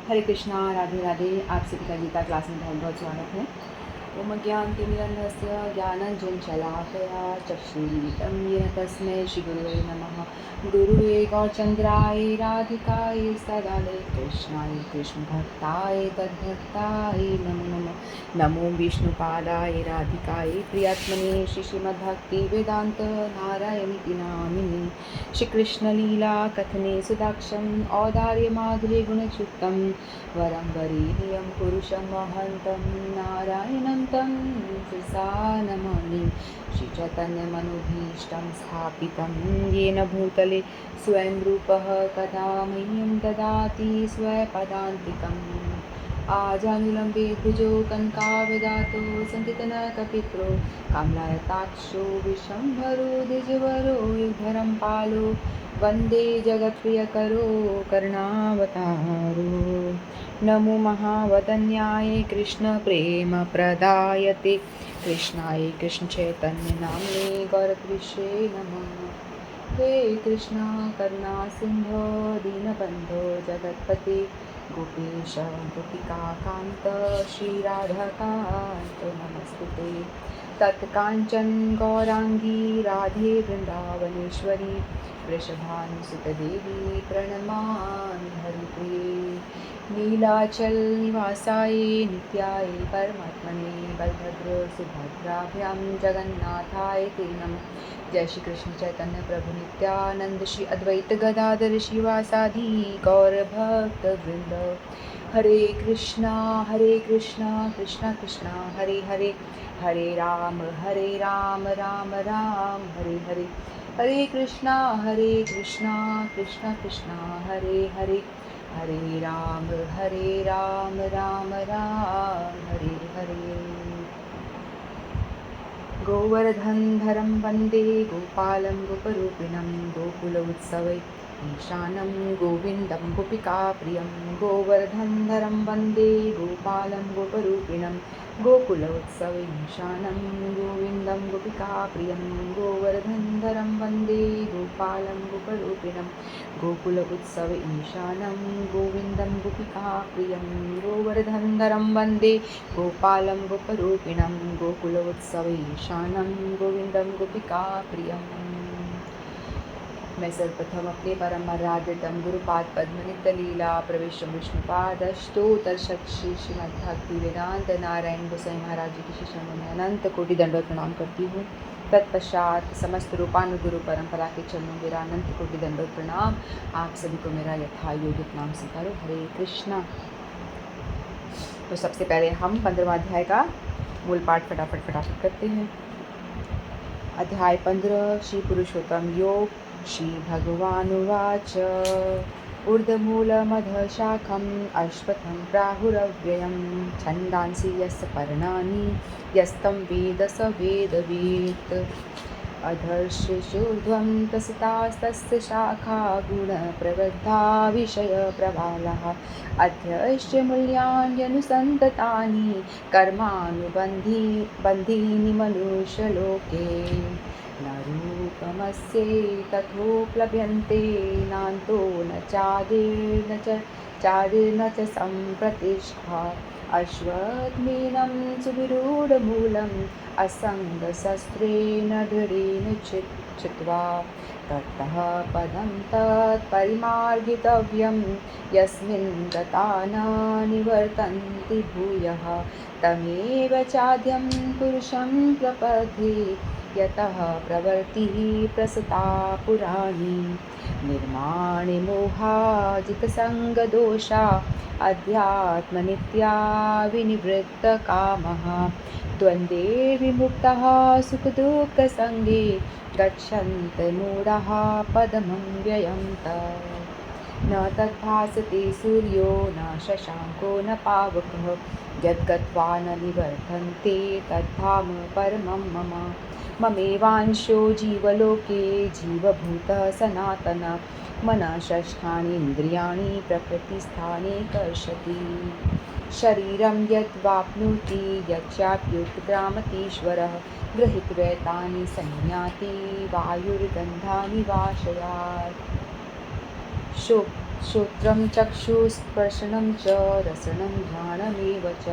हरे कृष्णा, राधे राधे। आप सभी का गीता क्लास में बहुत बहुत स्वागत है। ओम ज्ञानतिमिरन्धस्य ज्ञानञ्जनशलाकया चक्षुरुन्मिलितं येन तस्मै श्रीगुरुवे नमः। गुरुवे गौरचन्द्राय राधिकाय सदाले कृष्णाय कृष्णभक्ताय तद्भक्ताय नमो नमः। नमो विष्णुपादाय राधिकाय प्रियात्मने श्रीमद्भक्तिवेदान्त नारायणीति नामिने। श्रीकृष्णलीला कथने सुदाक्षं औदार्य माधुर्य गुणयुक्तं वरं वरेण्यं पुरुषं महन्तं नारायणं तं शिरसा नमामि। श्रीचैतन्यमनोभीष्टं स्थापितं येन भूतले स्वयं रूपः कदा मह्यं ददाति स्वपदान्तिकम्। आजानुलम्बे भुजो कनकावदातो सङ्कीर्तनकपित्रो कमलायताक्षो विश्वम्भरो द्विजवरो युगधरं पालो वन्दे जगत्प्रियकरो करुणावतारो। नमो महावदन्याय कृष्णप्रेमप्रदायते कृष्णाय कृष्णचैतन्यनाम्ने गौरकृष्णे नमः। हे कृष्णा करुणा सिन्धो दीनबन्धो जगत्पते गोपेश गोपिकान्त श्रीराधाकान्त नमस्ते। तत्काञ्चन गौराङ्गी राधे वृन्दावनेश्वरी वृषभानुसुतदेवी प्रणमामि हरिप्रिये। नीलाचल निवासाय नित्याय परमात्मने बलभद्र सुभद्राभ्यां जगन्नाथाय ते नमः। जय श्री कृष्ण चैतन्य प्रभु नित्यानंद श्री अद्वैत गदाधर शिवासादि गौर भक्त वृंद। हरे कृष्णा कृष्णा कृष्णा हरे हरे, हरे राम राम राम हरे हरे। हरे कृष्णा कृष्णा कृष्णा हरे हरे, हरे राम राम हरे हरे। गोवर्धनधरं वन्दे गोपालं गोपरूपिणं गोकुल उत्सवे ईशानं गोविन्दं गोपिकाप्रियं। गोवर्धनधरं वन्दे गोपालं गोपरूपिणं गोकुल उत्सवे ईशानं गोविन्दं गोपिकाप्रियं। गोवर्धनधरं वन्दे गोपालं गोपरूपिणं गोकुल उत्सव ईशानं गोविन्दं गोपिकाप्रियं। गोवर्धनधरं वन्दे गोपालं गोपरूपिणं गोकुल उत्सव ईशानं गोविन्दं गोपिकाप्रियम्। मैं सर्वप्रथम अपने परम आराध्यतम गुरुपाद पद्मनित्य लीला प्रवेश विष्णुपादस्तोतर्षत् श्री श्रीमद्भक्तिवेदांत नारायण गोसाई महाराज जी की शिष्य में अनंत कोटि दंडवत प्रणाम करती हूँ। तत्पश्चात समस्त रूपानुगुरु परंपरा के चरणों मेरा अनंत कोटि दंडवत प्रणाम। आप सभी को मेरा यथा योगिक नाम स्वीकारो। हरे कृष्णा। तो सबसे पहले हम 15वां अध्याय का मूल पाठ फटाफट करते हैं। अध्याय 15 श्री पुरुषोत्तम योग। श्री भगवानुवाच ऊर्ध्वमूलमधशाखम् अश्वत्थं प्राहुरव्ययं छन्दांसि यस्य पर्णानि यस्तं वेद स वेदवित्। अधर्षशूर्ध्वं प्रसृतास्तस्य शाखा गुणप्रवृद्धा विषयप्रवालाः अध्ययस्य मूल्यान्यनुसन्ततानि कर्मानुबन्धीनि मनुष्यलोके। न रूपमस्ये तथोपलभ्यन्ते नान्तो न चादिर्न च सम्प्रतिष्ठा। अश्वत्थमेनं सुविरूढमूलम् असङ्गशस्त्रेण दृढेन चित्वा ततः पदं तत्परिमार्गितव्यं यस्मिन् गता न निवर्तन्ति भूयः। तमेव चाद्यं पुरुषं प्रपद्ये यतः प्रवृत्तिः प्रसृता पुराणी। निर्माणे मोहाजितसङ्गदोषा अध्यात्मनित्या विनिवृत्तकामः। द्वन्द्वे विमुक्तः सुखदुःखसङ्गे गच्छन्ति मूढाः पदमव्ययं तत्। न तद्भासते सूर्यो न शशाङ्को न पावकः यद्गत्वा न निवर्तन्ते तद्धाम परमं मम। ममेवांशो जीवलोके जीवभूतः सनातनः मनः षष्ठानि इन्द्रियाणि प्रकृतिस्थाने कर्षति। शरीरं यद्वाप्नोति यच्चाप्युत्क्रामतीश्वरः गृहीत्वैतानि संयाति वायुर्गन्धानि वाशयात्। श्रोत्रं चक्षुस्पर्शनं च रसनं घ्राणमेव च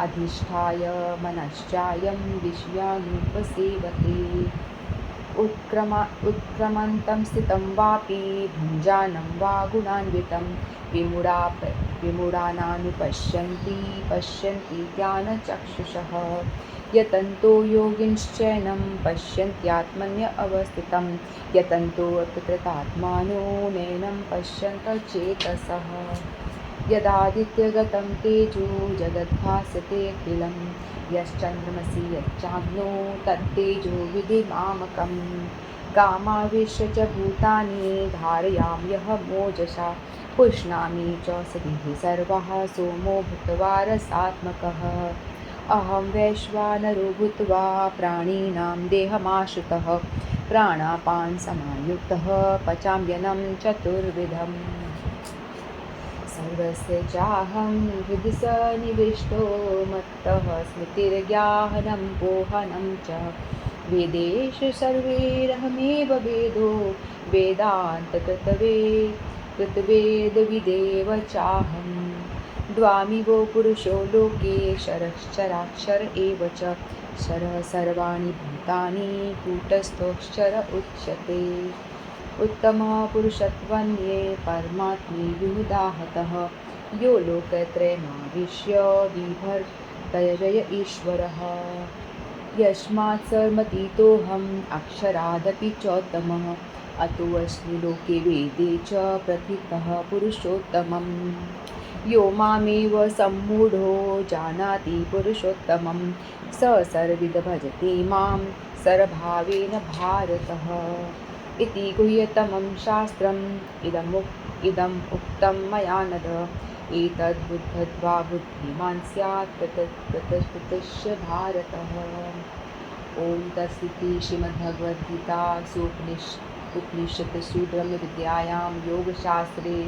अधिष्ठाय मनश्चायं विषयानुपसेवते उत्क्रमन्तं स्थितं वापि भुञ्जानं वा गुणान्वितं विमूढानानुपश्यन्ति पश्यन्ति ज्ञानचक्षुषः यतन्तो योगिनश्चैनं पश्यन्त्यात्मन्य अवस्थितं यतन्तो कृतात्मानो नैनं पश्यन्तः चेतसः यदादित्यगतं तेजो जगद्भासतेऽखिलं यश्चन्द्रमसि यच्चाग्नो तत्तेजो विधिमामकं गामाविश्य च भूतानि धारयाम्यह मोजसा पुष्णामि च सदिः सर्वः सोमो भूत्वा रसात्मकः अहं वैश्वानरो भूत्वा प्राणिनां देहमाश्रितः प्राणापानसमायुक्तः पचाम्यन्नं चतुर्विधम् सर्वस्य चाहं हृदि सन्निविष्टो मत्तः स्मृतिर्ज्ञानं पोहनं च वेदेषु सर्वैरहमेव वेदो कृतवेदविदेव चाहं द्वामिवो पुरुषो लोके क्षरश्चराक्षर एव च क्षरः सर्वाणि भूतानि कूटस्थोऽक्षर उच्यते उत्तमः पुरुषत्वन्ये परमात्मे विमुदाहतः यो लोकत्रयमाविश्य बिभर्तय ईश्वरः यस्मात् सर्वमतीतोऽहम् अक्षरादपि चोत्तमः अतोऽस्मि लोके वेदे च प्रथितः पुरुषोत्तमम् यो मामेव सम्मूढो जानाति पुरुषोत्तमं स सर्वविद भजति मां सर्वभावेन भारतः इति गुह्यतमं शास्त्रम् इदम् उक्तं मया नद एतद्बुद्ध्वा बुद्धिमान् स्यात् ततस्ततश्च भारतः ॐ तत्सदिति श्रीमद्भगवद्गीतासु उपनिषत्सु ब्रह्मविद्यायां योगशास्त्रे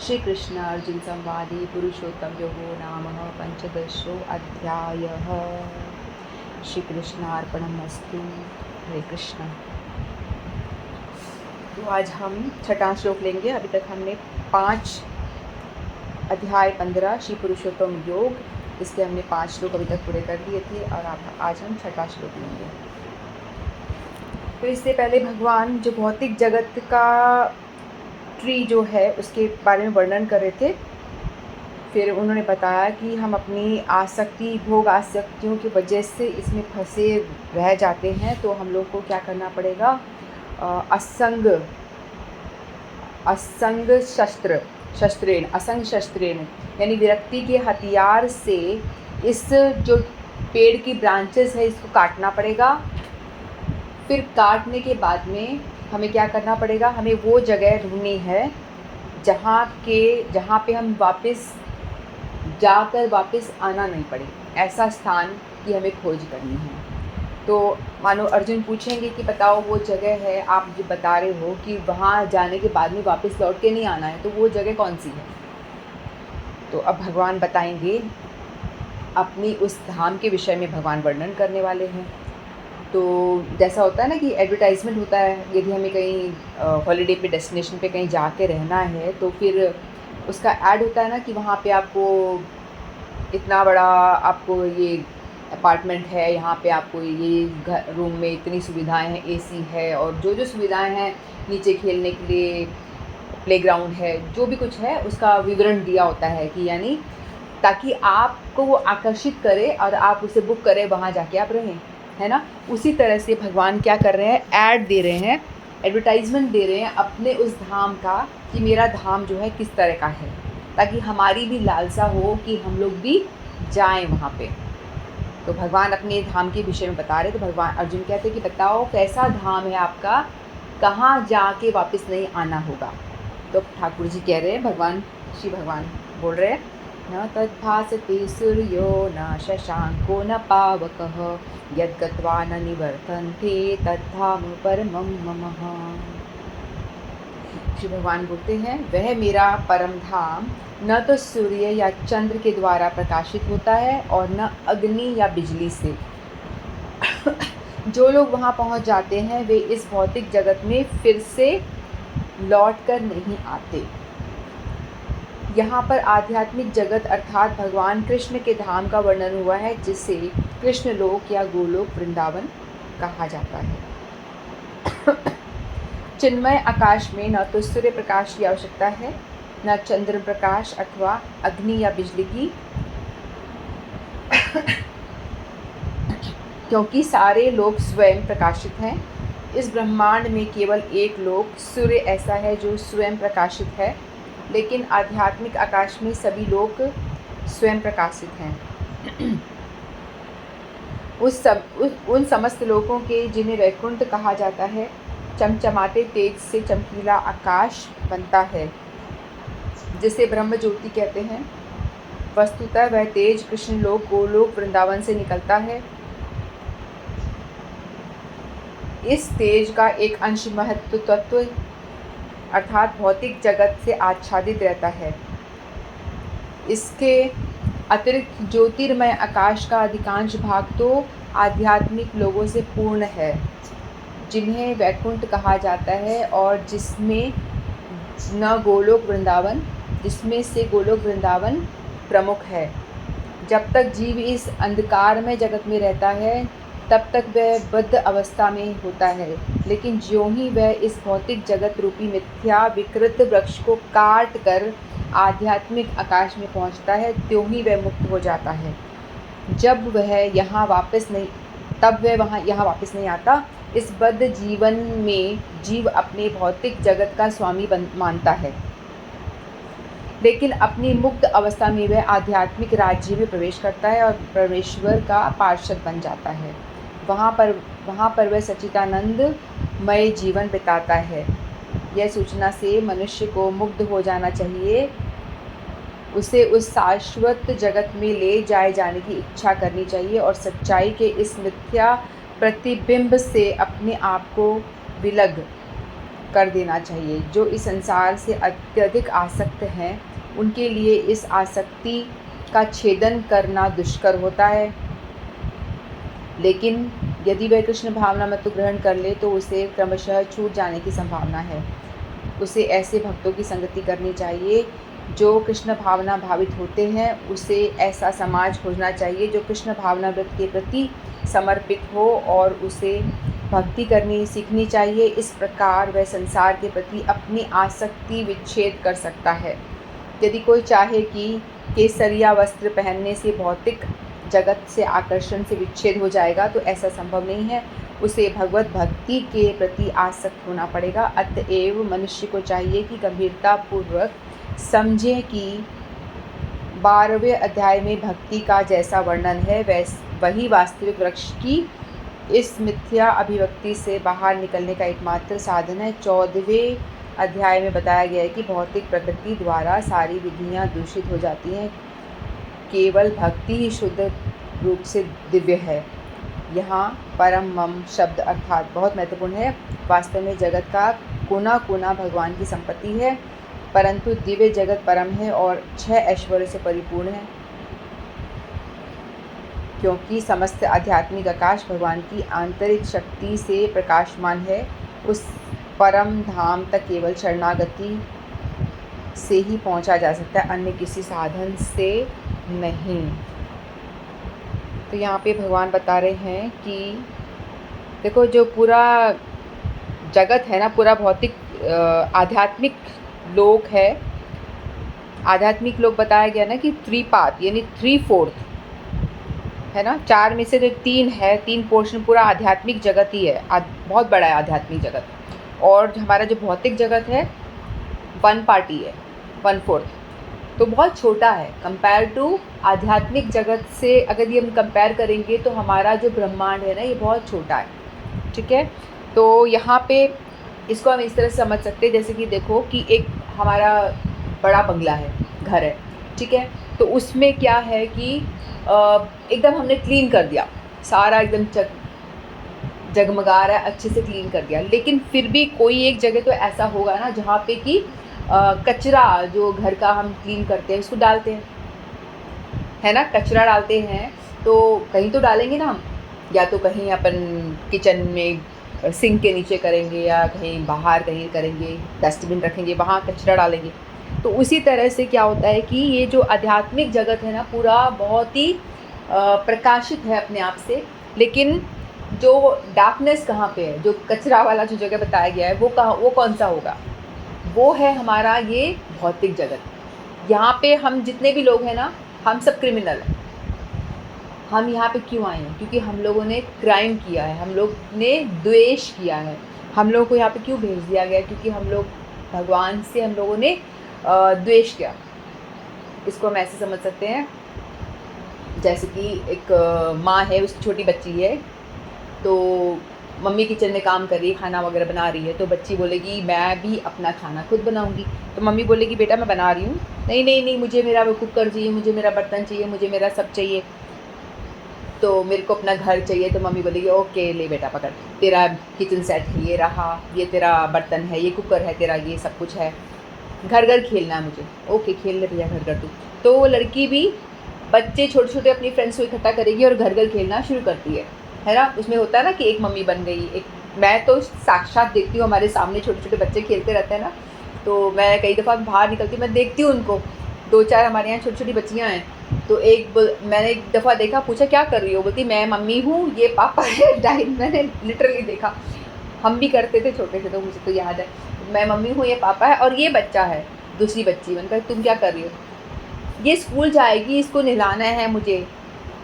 श्रीकृष्ण अर्जुन संवादे पुरुषोत्तम योगो नाम पंचदशोऽध्यायः। श्रीकृष्णार्पणमस्तु। हरे कृष्ण। तो आज हम छठा श्लोक लेंगे। अभी तक हमने 5 अध्याय 15 श्री पुरुषोत्तम योग, इसके हमने 5 श्लोक अभी तक पूरे कर दिए थे और आज हम छठा श्लोक लेंगे। तो इससे पहले भगवान जो भौतिक जगत का ट्री जो है उसके बारे में वर्णन कर रहे थे। फिर उन्होंने बताया कि हम अपनी आसक्ति भोग आसक्तियों की वजह से इसमें फंसे रह जाते हैं, तो हम लोग को क्या करना पड़ेगा, असंग शस्त्रेण यानी विरक्ति के हथियार से इस जो पेड़ की ब्रांचेस है इसको काटना पड़ेगा। फिर काटने के बाद में हमें क्या करना पड़ेगा, हमें वो जगह ढूंढनी है जहाँ पे हम वापस आना नहीं पड़े, ऐसा स्थान की हमें खोज करनी है। तो मानो अर्जुन पूछेंगे कि बताओ वो जगह है, आप जो बता रहे हो कि वहाँ जाने के बाद में वापस लौट के नहीं आना है, तो वो जगह कौन सी है। तो अब भगवान बताएंगे, अपनी उस धाम के विषय में भगवान वर्णन करने वाले हैं। तो जैसा होता है ना कि एडवर्टाइजमेंट होता है, यदि हमें कहीं हॉलीडे पे डेस्टिनेशन पे कहीं जाके रहना है तो फिर उसका ऐड होता है ना कि वहाँ पे आपको इतना बड़ा आपको ये अपार्टमेंट है, यहाँ पे आपको ये रूम में इतनी सुविधाएं हैं, एसी है और जो सुविधाएं हैं, नीचे खेलने के लिए प्लेग्राउंड है, जो भी कुछ है उसका विवरण दिया होता है कि यानी ताकि आपको वो आकर्षित करे और आप उसे बुक करें, वहाँ जाके आप रहें, है ना। उसी तरह से भगवान क्या कर रहे हैं, ऐड दे रहे हैं, एडवर्टाइजमेंट दे रहे हैं अपने उस धाम का कि मेरा धाम जो है किस तरह का है, ताकि हमारी भी लालसा हो कि हम लोग भी जाएं वहाँ पे। तो भगवान अपने धाम के विषय में बता रहे। तो भगवान अर्जुन कहते हैं कि बताओ कैसा धाम है आपका, कहाँ जाके वापस नहीं आना होगा। तो ठाकुर जी कह रहे हैं, श्री भगवान बोल रहे हैं, न तद्भासते सूर्यो न शशांको न पावकः यद्गत्वा न निवर्तन्ते तद्धाम परमं मम। श्री भगवान बोलते हैं, वह मेरा परम धाम न तो सूर्य या चंद्र के द्वारा प्रकाशित होता है और न अग्नि या बिजली से। जो लोग वहाँ पहुँच जाते हैं वे इस भौतिक जगत में फिर से लौट कर नहीं आते। यहाँ पर आध्यात्मिक जगत अर्थात भगवान कृष्ण के धाम का वर्णन हुआ है, जिसे कृष्ण लोक या गोलोक वृंदावन कहा जाता है। चिन्मय आकाश में न तो सूर्य प्रकाश की आवश्यकता है, न चंद्र प्रकाश अथवा अग्नि या बिजली की, क्योंकि सारे लोक स्वयं प्रकाशित हैं। इस ब्रह्मांड में केवल एक लोक सूर्य ऐसा है जो स्वयं प्रकाशित है, लेकिन आध्यात्मिक आकाश में सभी लोक स्वयं प्रकाशित हैं। उन समस्त लोकों के जिन्हें वैकुंठ कहा जाता है, चमचमाते तेज से चमकीला आकाश बनता है, जिसे ब्रह्म ज्योति कहते हैं। वस्तुतः वह तेज कृष्ण लोक गोलोक वृंदावन से निकलता है। इस तेज का एक अंश महत्व तत्व अर्थात भौतिक जगत से आच्छादित रहता है। इसके अतिरिक्त ज्योतिर्मय आकाश का अधिकांश भाग तो आध्यात्मिक लोगों से पूर्ण है, जिन्हें वैकुंठ कहा जाता है, और जिसमें से गोलोक वृंदावन प्रमुख है। जब तक जीव इस अंधकारमय जगत में रहता है, तब तक वह बद्ध अवस्था में होता है, लेकिन ज्यों ही वह इस भौतिक जगत रूपी मिथ्या विकृत वृक्ष को काट कर आध्यात्मिक आकाश में पहुंचता है, त्यों ही वह मुक्त हो जाता है। तब वह यहाँ वापस नहीं आता। इस बद्ध जीवन में जीव अपने भौतिक जगत का स्वामी मानता है, लेकिन अपनी मुक्त अवस्था में वह आध्यात्मिक राज्य में प्रवेश करता है और परमेश्वर का पार्षद बन जाता है। वहाँ पर वह सच्चिदानंदमय जीवन बिताता है। यह सूचना से मनुष्य को मुग्ध हो जाना चाहिए। उसे उस शाश्वत जगत में ले जाए जाने की इच्छा करनी चाहिए और सच्चाई के इस मिथ्या प्रतिबिंब से अपने आप को विलग कर देना चाहिए। जो इस संसार से अत्यधिक आसक्त हैं, उनके लिए इस आसक्ति का छेदन करना दुष्कर होता है, लेकिन यदि वह कृष्ण भावना मत ग्रहण कर ले तो उसे क्रमशः छूट जाने की संभावना है। उसे ऐसे भक्तों की संगति करनी चाहिए जो कृष्ण भावना भावित होते हैं। उसे ऐसा समाज खोजना चाहिए जो कृष्ण भावना व्रत के प्रति समर्पित हो, और उसे भक्ति करनी सीखनी चाहिए। इस प्रकार वह संसार के प्रति अपनी आसक्ति विच्छेद कर सकता है। यदि कोई चाहे कि केसरिया वस्त्र पहनने से भौतिक जगत से आकर्षण से विच्छेद हो जाएगा, तो ऐसा संभव नहीं है। उसे भगवत भक्ति के प्रति आसक्त होना पड़ेगा। अतएव मनुष्य को चाहिए कि गंभीरतापूर्वक समझें कि 12वें अध्याय में भक्ति का जैसा वर्णन है, वही वास्तविक वृक्ष की इस मिथ्या अभिव्यक्ति से बाहर निकलने का एकमात्र साधन है। 14वें अध्याय में बताया गया है कि भौतिक प्रकृति द्वारा सारी विधियाँ दूषित हो जाती हैं, केवल भक्ति ही शुद्ध रूप से दिव्य है। यहाँ परम मम शब्द अर्थात बहुत महत्वपूर्ण है। वास्तव में जगत का कोना कोना भगवान की संपत्ति है, परंतु दिव्य जगत परम है और 6 ऐश्वर्य से परिपूर्ण है, क्योंकि समस्त आध्यात्मिक आकाश भगवान की आंतरिक शक्ति से प्रकाशमान है। उस परम धाम तक केवल शरणागति से ही पहुंचा जा सकता है, अन्य किसी साधन से नहीं। तो यहाँ पे भगवान बता रहे हैं कि देखो, जो पूरा जगत है ना, पूरा भौतिक आध्यात्मिक लोक है। आध्यात्मिक लोक बताया गया ना कि 3 पार्ट यानी 3/4 है ना। 4 में से जो 3 है, 3 पोर्शन पूरा आध्यात्मिक जगत ही है। बहुत बड़ा है आध्यात्मिक जगत, और हमारा जो भौतिक जगत है 1 पार्ट ही है, 1/4। तो बहुत छोटा है कंपेयर टू आध्यात्मिक जगत से। अगर ये हम कंपेयर करेंगे तो हमारा जो ब्रह्मांड है ना, ये बहुत छोटा है, ठीक है। तो यहाँ पे इसको हम इस तरह से समझ सकते हैं, जैसे कि देखो कि एक हमारा बड़ा बंगला है, घर है, ठीक है। तो उसमें क्या है कि एकदम हमने क्लीन कर दिया, सारा एकदम जगमगा रहा है, अच्छे से क्लीन कर दिया, लेकिन फिर भी कोई एक जगह तो ऐसा होगा ना जहाँ पे कि कचरा जो घर का हम क्लीन करते हैं उसको डालते हैं, है ना। कचरा डालते हैं तो कहीं तो डालेंगे ना हम, या तो कहीं अपन किचन में सिंक के नीचे करेंगे, या कहीं बाहर कहीं करेंगे, डस्टबिन रखेंगे, वहाँ कचरा डालेंगे। तो उसी तरह से क्या होता है कि ये जो आध्यात्मिक जगत है ना, पूरा बहुत ही प्रकाशित है अपने आप से, लेकिन जो डार्कनेस कहाँ पे है, जो कचरा वाला जो जगह बताया गया है, वो कौन सा होगा? वो है हमारा ये भौतिक जगत। यहाँ पे हम जितने भी लोग हैं ना, हम सब क्रिमिनल हैं। हम यहाँ पे क्यों आए हैं? क्योंकि हम लोगों ने क्राइम किया है, हम लोग ने द्वेष किया है। हम लोगों को यहाँ पे क्यों भेज दिया गया? क्योंकि हम लोग भगवान से हम लोगों ने द्वेष किया। इसको हम ऐसे समझ सकते हैं, जैसे कि एक माँ है, उसकी छोटी बच्ची है, तो मम्मी किचन में काम कर रही है, खाना वगैरह बना रही है, तो बच्ची बोलेगी मैं भी अपना खाना खुद बनाऊंगी। तो मम्मी बोलेगी बेटा मैं बना रही हूँ। नहीं नहीं नहीं, मुझे मेरा कुकर चाहिए, मुझे मेरा बर्तन चाहिए, मुझे मेरा सब चाहिए, तो मेरे को अपना घर चाहिए। तो मम्मी बोलेगी ओके ले बेटा पकड़, तेरा किचन सेट ये रहा, ये तेरा बर्तन है, ये कुकर है तेरा, ये सब कुछ है, घर घर खेलना है मुझे। ओके खेल ले भैया घर घर तू। तो वो लड़की भी बच्चे छोटे छोटे अपनी फ्रेंड्स को इकट्ठा करेगी और घर घर खेलना शुरू करती है ना। उसमें होता है ना कि एक मम्मी बन गई, एक मैं तो साक्षात देखती हूँ, हमारे सामने छोटे छोटे बच्चे खेलते रहते हैं ना, तो मैं कई दफ़ा बाहर निकलती, मैं देखती हूँ उनको। 2-4 हमारे यहाँ छोटी छोटी बच्चियाँ हैं, तो मैंने एक दफ़ा देखा, पूछा क्या कर रही हो? बोलती मैं मम्मी हूँ, ये पापा है। मैंने लिटरली देखा, हम भी करते थे छोटे थे, तो मुझे तो याद है, मैं मम्मी हूँ, ये पापा है, और ये बच्चा है दूसरी बच्ची। मैंने कहा तुम क्या कर रही हो? ये स्कूल जाएगी, इसको नहलाना है मुझे,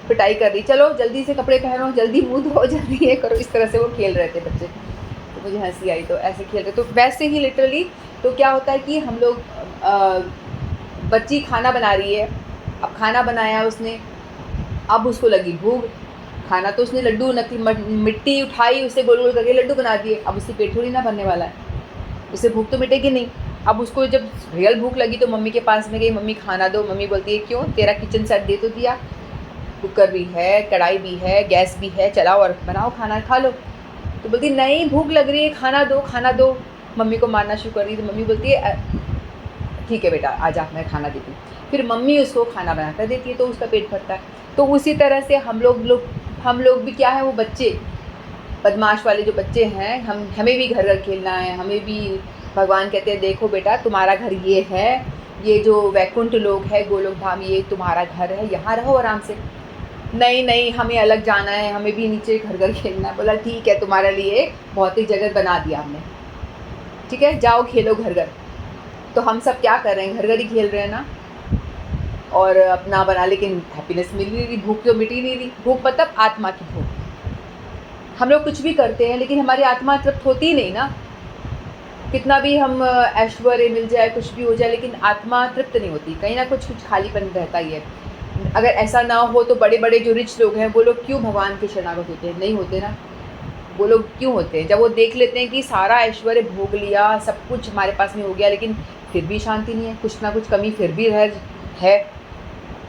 पिटाई कर रही, चलो जल्दी से कपड़े पहनो, जल्दी मुँह धो, जल्दी ये करो। इस तरह से वो खेल रहे थे बच्चे, तो मुझे हंसी आई। तो ऐसे खेल रहे, तो वैसे ही लिटरली तो क्या होता है कि हम लोग बच्ची खाना बना रही है, अब खाना बनाया उसने, अब उसको लगी भूख, खाना तो उसने लड्डू मिट्टी उठाई, उसे गोल गोल करके लड्डू बना दिए, अब उससे पेट थोड़ी ना भरने वाला है, उससे भूख तो मिटेगी नहीं। अब उसको जब रियल भूख लगी तो मम्मी के पास में गई, मम्मी खाना दो। मम्मी बोलती है क्यों, तेरा किचन सेट दे तो दिया, कुकर भी है, कढ़ाई भी है, गैस भी है, चलाओ और बनाओ खाना, खा लो। तो बोलती नहीं भूख लग रही है, खाना दो खाना दो। मम्मी को मारना शुरू कर रही, तो मम्मी बोलती है ठीक है बेटा आजा मैं खाना देती हूँ। फिर मम्मी उसको खाना बनाकर देती है, तो उसका पेट भरता है। तो उसी तरह से हम लोग भी क्या है, वो बच्चे बदमाश वाले जो बच्चे हैं, हमें भी घर घर खेलना है, हमें भी भगवान कहते हैं देखो बेटा तुम्हारा घर ये है, ये जो वैकुंठ लोक है, गोलोक धाम, ये तुम्हारा घर है, यहाँ रहो आराम से। नहीं नहीं हमें अलग जाना है, हमें भी नीचे घर घर खेलना है। बोला ठीक है तुम्हारे लिए भौतिक जगत बना दिया हमने, ठीक है जाओ खेलो घर घर। तो हम सब क्या कर रहे हैं, घर घर ही खेल रहे हैं ना, और अपना बना, लेकिन हैप्पीनेस मिल नहीं रही, भूख तो मिट ही नहीं रही। भूख मतलब आत्मा की भूख। हम लोग कुछ भी करते हैं लेकिन हमारी आत्मा तृप्त होती ही नहीं ना, कितना भी हम ऐश्वर्य मिल जाए, कुछ भी हो जाए, लेकिन आत्मा तृप्त नहीं होती, कहीं ना कुछ खालीपन रहता ही है। अगर ऐसा ना हो तो बड़े बड़े जो रिच लोग हैं वो लोग क्यों भगवान के शरणागत होते हैं? नहीं होते ना। वो लोग क्यों होते हैं? जब वो देख लेते हैं कि सारा ऐश्वर्य भोग लिया, सब कुछ हमारे पास में हो गया, लेकिन फिर भी शांति नहीं है, कुछ ना कुछ कमी फिर भी है,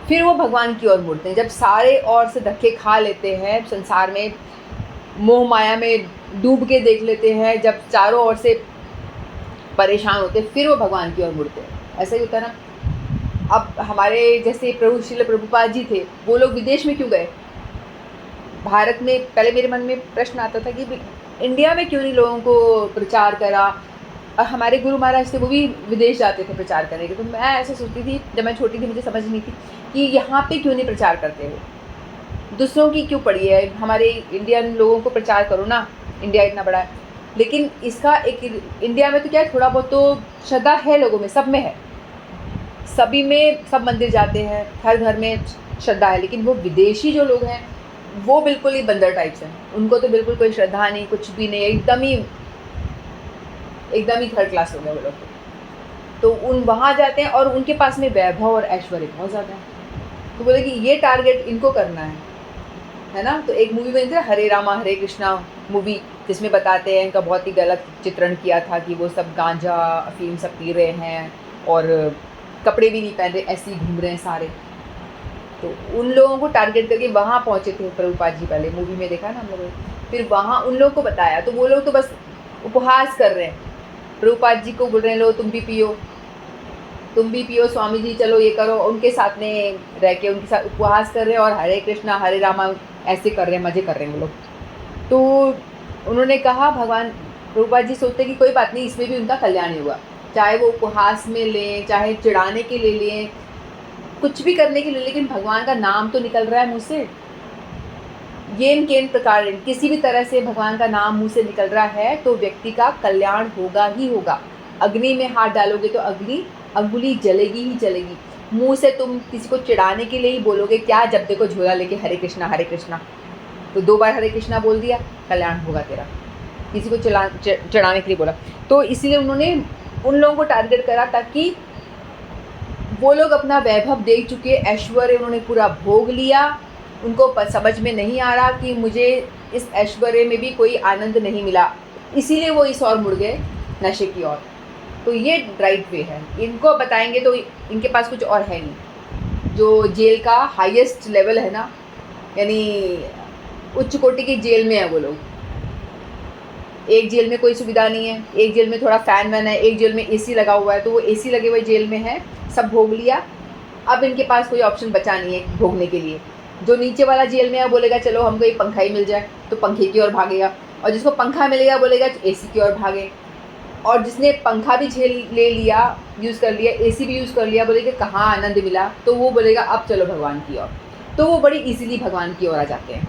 फिर वो भगवान की ओर मुड़ते हैं। जब सारे ओर से धक्के खा लेते हैं, संसार में मोह माया में डूब के देख लेते हैं, जब चारों ओर से परेशान होते, फिर वो भगवान की ओर मुड़ते हैं। ऐसा ही होता है ना। अब हमारे जैसे प्रभु श्रील प्रभुपाद जी थे, वो लोग विदेश में क्यों गए? भारत में पहले मेरे मन में प्रश्न आता था कि इंडिया में क्यों नहीं लोगों को प्रचार करा, और हमारे गुरु महाराज थे वो भी विदेश जाते थे प्रचार करने के। तो मैं ऐसे सोचती थी जब मैं छोटी थी, मुझे समझ नहीं थी कि यहाँ पे क्यों नहीं प्रचार करते हो, दूसरों की क्यों पड़ी है, हमारे इंडियन लोगों को प्रचार करो ना, इंडिया इतना बड़ा है। लेकिन इसका एक इंडिया में तो क्या है, थोड़ा बहुत तो श्रद्धा है लोगों में, सब में है, सभी में, सब मंदिर जाते हैं, हर घर में श्रद्धा है। लेकिन वो विदेशी जो लोग हैं वो बिल्कुल ही बंदर टाइप्स हैं, उनको तो बिल्कुल कोई श्रद्धा नहीं, कुछ भी नहीं, एकदम ही थर्ड क्लास हो गए वो लोग। तो वहाँ जाते हैं और उनके पास में वैभव और ऐश्वर्य बहुत ज़्यादा है, तो बोले कि ये टारगेट इनको करना है ना। तो एक मूवी बनी थी हरे रामा हरे कृष्णा मूवी, जिसमें बताते हैं इनका बहुत ही गलत चित्रण किया था कि वो सब गांजा अफीम सब पी रहे हैं और कपड़े भी नहीं पहन रहे, ऐसे ही घूम रहे हैं सारे। तो उन लोगों को टारगेट करके वहाँ पहुँचे थे प्रभुपाद जी, पहले मूवी में देखा ना हम लोगों ने। फिर वहाँ उन लोगों को बताया, तो वो लोग तो बस उपहास कर रहे हैं, प्रभुपाद जी को बोल रहे हैं लो तुम भी पियो स्वामी जी, चलो ये करो, उनके साथ में रह के उनके साथ उपहास कर रहे हैं और हरे कृष्णा हरे रामा ऐसे कर रहे हैं, मज़े कर रहे हैं वो लोग। तो उन्होंने कहा, भगवान प्रभुपाद जी सोचते कि कोई बात नहीं, इसमें भी उनका कल्याण ही होगा। चाहे वो उपहास में लें, चाहे चिढ़ाने के लिए लें, कुछ भी करने के लिए, लेकिन भगवान का नाम तो निकल रहा है मुँह से। येन केन प्रकार किसी भी तरह से भगवान का नाम मुँह से निकल रहा है तो व्यक्ति का कल्याण होगा ही होगा। अग्नि में हाथ डालोगे तो अग्नि अंगुली जलेगी ही जलेगी। मुँह से तुम किसी को चिढ़ाने के लिए ही बोलोगे क्या, जब देखो झोला लेके हरे कृष्णा, तो 2 बार हरे कृष्णा बोल दिया, कल्याण होगा तेरा। किसी को चिढ़ाने के लिए बोला, तो इसीलिए उन्होंने उन लोगों को टारगेट करा ताकि वो लोग अपना वैभव देख चुके, ऐश्वर्य उन्होंने पूरा भोग लिया, उनको समझ में नहीं आ रहा कि मुझे इस ऐश्वर्य में भी कोई आनंद नहीं मिला, इसीलिए वो इस ओर मुड़ गए, नशे की ओर। तो ये राइट वे है। इनको बताएंगे तो इनके पास कुछ और है नहीं। जो जेल का हाईएस्ट लेवल है ना, यानी उच्च कोटि की जेल में है वो लोग। एक जेल में कोई सुविधा नहीं है, एक जेल में थोड़ा फ़ैन वैन है, एक जेल में एसी लगा हुआ है, तो वो एसी लगे हुए जेल में है, सब भोग लिया। अब इनके पास कोई ऑप्शन बचा नहीं है भोगने के लिए। जो नीचे वाला जेल में है बोलेगा चलो हमको एक पंखा ही मिल जाए, तो पंखे की ओर भागेगा, और जिसको पंखा मिलेगा बोलेगा एसी की ओर भागे, और जिसने पंखा भी झेल ले लिया, यूज़ कर लिया, एसी भी यूज़ कर लिया, बोलेगा कहाँ आनंद मिला, तो वो बोलेगा अब चलो भगवान की ओर। तो वो बड़ी ईजीली भगवान की ओर आ जाते हैं,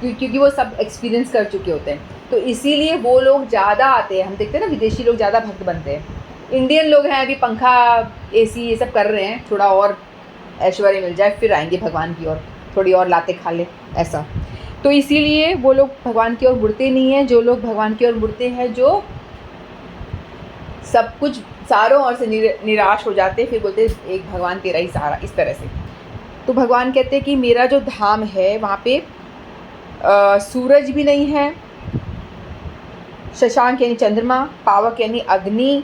क्योंकि वो सब एक्सपीरियंस कर चुके होते हैं। तो इसीलिए वो लोग ज़्यादा आते हैं। हम देखते हैं ना, विदेशी लोग ज़्यादा भक्त बनते हैं। इंडियन लोग हैं अभी पंखा एसी ये सब कर रहे हैं, थोड़ा और ऐश्वर्य मिल जाए फिर आएंगे भगवान की ओर, थोड़ी और लाते खा ले, ऐसा। तो इसीलिए वो लोग भगवान की ओर मुड़ते नहीं हैं। जो लोग भगवान की ओर मुड़ते हैं, जो सब कुछ चारों ओर से निराश हो जाते हैं, फिर बोलते हैं एक भगवान तेरा ही सहारा, इस तरह से। तो भगवान कहते हैं कि मेरा जो धाम है वहाँ पे सूरज भी नहीं है, शशांक यानी चंद्रमा, पावक यानी अग्नि,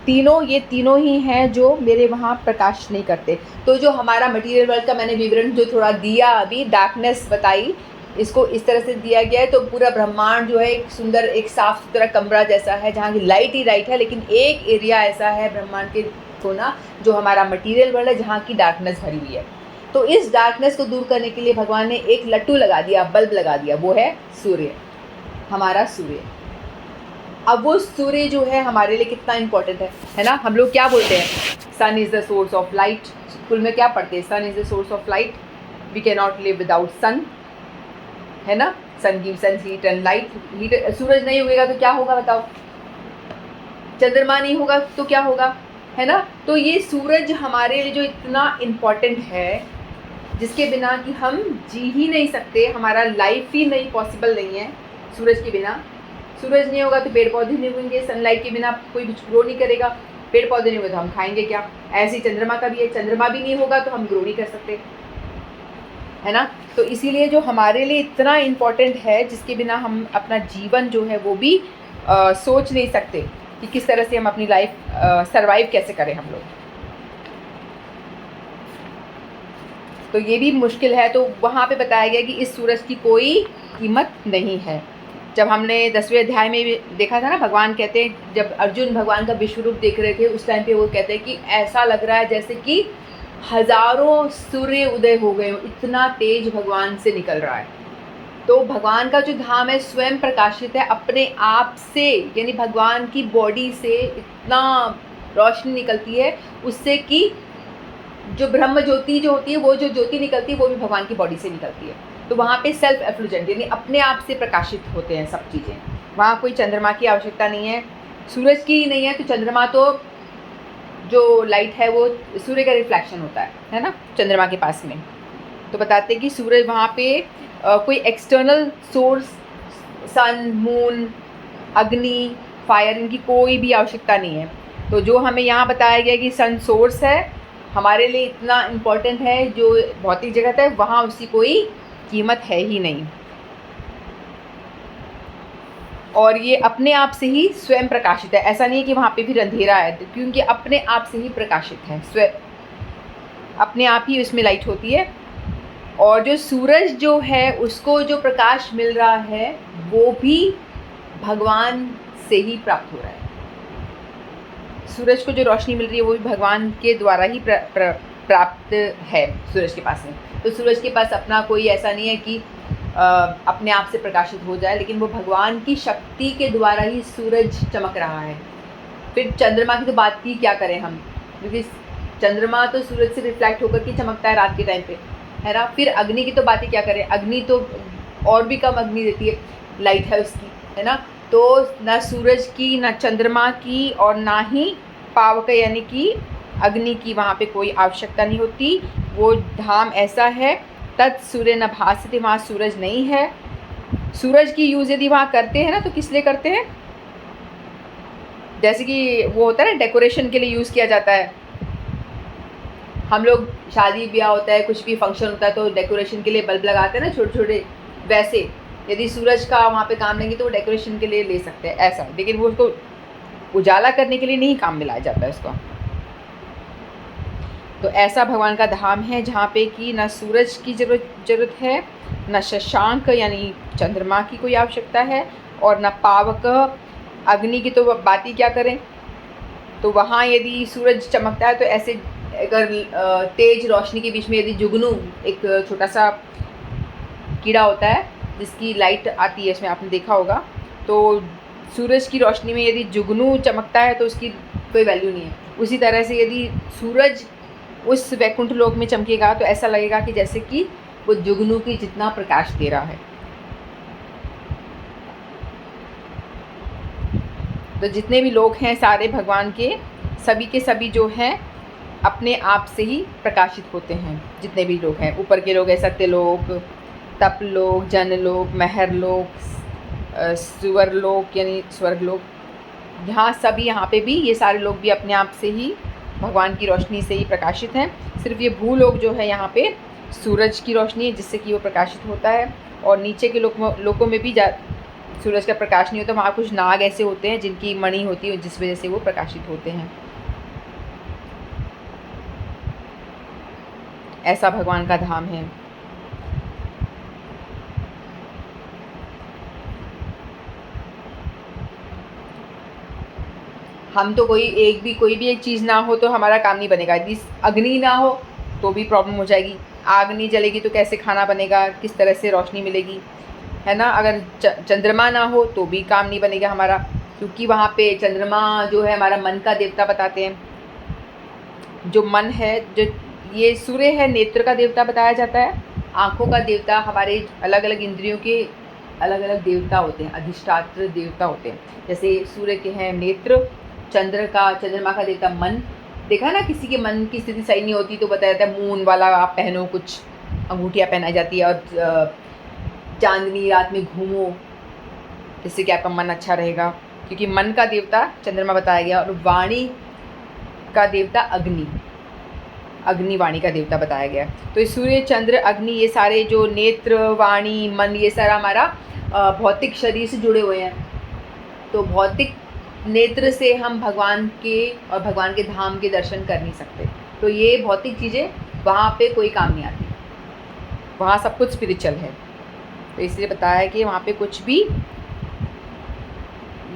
ये तीनों ही हैं जो मेरे वहाँ प्रकाश नहीं करते। तो जो हमारा मटेरियल वर्ल्ड का मैंने विवरण जो थोड़ा दिया अभी, डार्कनेस बताई, इसको इस तरह से दिया गया है। तो पूरा ब्रह्मांड जो है एक सुंदर, एक साफ़ सुथरा कमरा जैसा है, जहाँ की लाइट ही लाइट है, लेकिन एक एरिया ऐसा है ब्रह्मांड के कोना जो हमारा मटेरियल वर्ल्ड है, जहाँ की डार्कनेस भरी हुई है। तो इस डार्कनेस को दूर करने के लिए भगवान ने एक लट्टू लगा दिया, बल्ब लगा दिया, वो है सूर्य, हमारा सूर्य। अब वो सूर्य जो है हमारे लिए कितना इम्पोर्टेंट है ना। हम लोग क्या बोलते हैं, sun is the source of light. School में क्या पढ़ते हैं, sun is the source of light, we can not live without sun, है ना। Sun gives us heat and light. Heat, सूरज नहीं उगेगा तो क्या होगा बताओ, चंद्रमा नहीं होगा तो क्या होगा, है ना। तो ये सूरज हमारे लिए जो इतना इम्पोर्टेंट है, जिसके बिना कि हम जी ही नहीं सकते, हमारा लाइफ ही नहीं पॉसिबल नहीं है सूरज के बिना। सूरज नहीं होगा तो पेड़ पौधे नहीं होंगे, सनलाइट के बिना कोई कुछ ग्रो नहीं करेगा, पेड़ पौधे नहीं होंगे तो हम खाएंगे क्या। ऐसे ही चंद्रमा का भी है, चंद्रमा भी नहीं होगा तो हम ग्रो नहीं कर सकते, है ना। तो इसीलिए जो हमारे लिए इतना इम्पोर्टेंट है, जिसके बिना हम अपना जीवन जो है वो भी सोच नहीं सकते कि किस तरह से हम अपनी लाइफ सरवाइव कैसे करें हम लोग। तो ये भी मुश्किल है। तो वहाँ पे बताया गया कि इस सूरज की कोई कीमत नहीं है। जब हमने 10वें अध्याय में भी देखा था ना, भगवान कहते हैं, जब अर्जुन भगवान का विश्व रूप देख रहे थे उस टाइम पे वो कहते हैं कि ऐसा लग रहा है जैसे कि हज़ारों सूर्य उदय हो गए, इतना तेज भगवान से निकल रहा है। तो भगवान का जो धाम है स्वयं प्रकाशित है अपने आप से, यानी भगवान की बॉडी से इतना रोशनी निकलती है उससे कि जो ब्रह्म ज्योति जो होती है, वो जो ज्योति निकलती है वो भी भगवान की बॉडी से निकलती है। तो वहाँ पे सेल्फ एफ्लुजेंट यानी अपने आप से प्रकाशित होते हैं सब चीज़ें। वहाँ कोई चंद्रमा की आवश्यकता नहीं है, सूरज की ही नहीं है। तो चंद्रमा तो जो लाइट है वो सूर्य का रिफ्लेक्शन होता है ना, चंद्रमा के पास में। तो बताते हैं कि सूरज वहाँ पे कोई एक्सटर्नल सोर्स, सन, मून, अग्नि, फायर, इनकी कोई भी आवश्यकता नहीं है। तो जो हमें यहाँ बताया गया कि सन सोर्स है, हमारे लिए इतना इम्पोर्टेंट है, जो भौतिक जगत है वहाँ उसकी कोई कीमत है ही नहीं। और ये अपने आप से ही स्वयं प्रकाशित है, ऐसा नहीं है कि वहाँ पे फिर अंधेरा है, क्योंकि अपने आप से ही प्रकाशित है, स्वयं अपने आप ही उसमें लाइट होती है। और जो सूरज जो है उसको जो प्रकाश मिल रहा है वो भी भगवान से ही प्राप्त हो रहा है। सूरज को जो रोशनी मिल रही है वो भी भगवान के द्वारा ही प्राप्त है सूरज के पास में। तो सूरज के पास अपना कोई ऐसा नहीं है कि अपने आप से प्रकाशित हो जाए, लेकिन वो भगवान की शक्ति के द्वारा ही सूरज चमक रहा है। फिर चंद्रमा की तो बात की क्या करें हम, क्योंकि चंद्रमा तो सूरज से रिफ्लेक्ट होकर के चमकता है रात के टाइम पे, है ना। फिर अग्नि की तो बात ही क्या करें, अग्नि तो और भी कम अग्नि देती है, लाइट है उसकी, है ना। तो ना सूरज की, ना चंद्रमा की, और ना ही पावक यानी कि अग्नि की वहाँ पे कोई आवश्यकता नहीं होती। वो धाम ऐसा है, तत् सूर्य न भासते, वहाँ सूरज नहीं है। सूरज की यूज़ यदि वहाँ करते हैं ना तो किस लिए करते हैं, जैसे कि वो होता है ना डेकोरेशन के लिए यूज़ किया जाता है। हम लोग शादी ब्याह होता है, कुछ भी फंक्शन होता है तो डेकोरेशन के लिए बल्ब लगाते हैं ना छोटे छोटे, वैसे यदि सूरज का वहाँ पे काम लेंगे तो वो डेकोरेशन के लिए ले सकते हैं ऐसा, लेकिन वो उसको उजाला करने के लिए नहीं काम में लाया जाता है उसका। तो ऐसा भगवान का धाम है जहाँ पे कि ना सूरज की ज़रूरत है, न शशांक यानी चंद्रमा की कोई आवश्यकता है, और न पावक अग्नि की तो बात ही क्या करें। तो वहाँ यदि सूरज चमकता है तो ऐसे अगर तेज रोशनी के बीच में यदि जुगनू, एक छोटा सा कीड़ा होता है जिसकी लाइट आती है इसमें, आपने देखा होगा, तो सूरज की रोशनी में यदि जुगनू चमकता है तो उसकी कोई वैल्यू नहीं है। उसी तरह से यदि सूरज उस वैकुंठ लोक में चमकेगा तो ऐसा लगेगा कि जैसे कि वो जुगनू की जितना प्रकाश दे रहा है। तो जितने भी लोग हैं सारे भगवान के सभी जो हैं अपने आप से ही प्रकाशित होते हैं। जितने भी लोग हैं, ऊपर के लोग हैं सत्यलोक, तपलोक, जनलोक, महरलोक, सुवरलोक यानी स्वर्गलोक, यहाँ सभी, यहाँ पे भी ये सारे लोग भी अपने आप से ही भगवान की रोशनी से ही प्रकाशित हैं। सिर्फ ये भूलोक जो है यहाँ पे सूरज की रोशनी है जिससे कि वो प्रकाशित होता है, और नीचे के लोकों में भी सूरज का प्रकाश नहीं होता। वहाँ कुछ नाग ऐसे होते हैं जिनकी मणि होती है जिस वजह से वो प्रकाशित होते हैं। ऐसा भगवान का धाम है। हम तो कोई भी एक चीज़ ना हो तो हमारा काम नहीं बनेगा। यदि अग्नि ना हो तो भी प्रॉब्लम हो जाएगी। आग नहीं जलेगी तो कैसे खाना बनेगा, किस तरह से रोशनी मिलेगी, है ना। अगर चंद्रमा ना हो तो भी काम नहीं बनेगा हमारा, क्योंकि वहाँ पे चंद्रमा जो है हमारा मन का देवता बताते हैं। जो मन है, जो ये सूर्य है नेत्र का देवता बताया जाता है। आँखों का देवता, हमारे अलग अलग इंद्रियों के अलग अलग देवता होते हैं, अधिष्ठात्र देवता होते हैं। जैसे सूर्य के हैं नेत्र, चंद्रमा का देवता मन। देखा ना, किसी के मन की स्थिति सही नहीं होती तो बताया जाता है मून वाला आप पहनो, कुछ अंगूठियाँ पहनाई जाती है, और चांदनी रात में घूमो जिससे कि आपका मन अच्छा रहेगा, क्योंकि मन का देवता चंद्रमा बताया गया। और वाणी का देवता अग्नि वाणी का देवता बताया गया। तो सूर्य, चंद्र, अग्नि, ये सारे जो नेत्र, वाणी, मन, ये सारा हमारा भौतिक शरीर से जुड़े हुए हैं। तो भौतिक नेत्र से हम भगवान के और भगवान के धाम के दर्शन कर नहीं सकते। तो ये भौतिक चीज़ें वहाँ पे कोई काम नहीं आती, वहाँ सब कुछ स्पिरिचुअल है। तो इसलिए बताया कि वहाँ पे कुछ भी,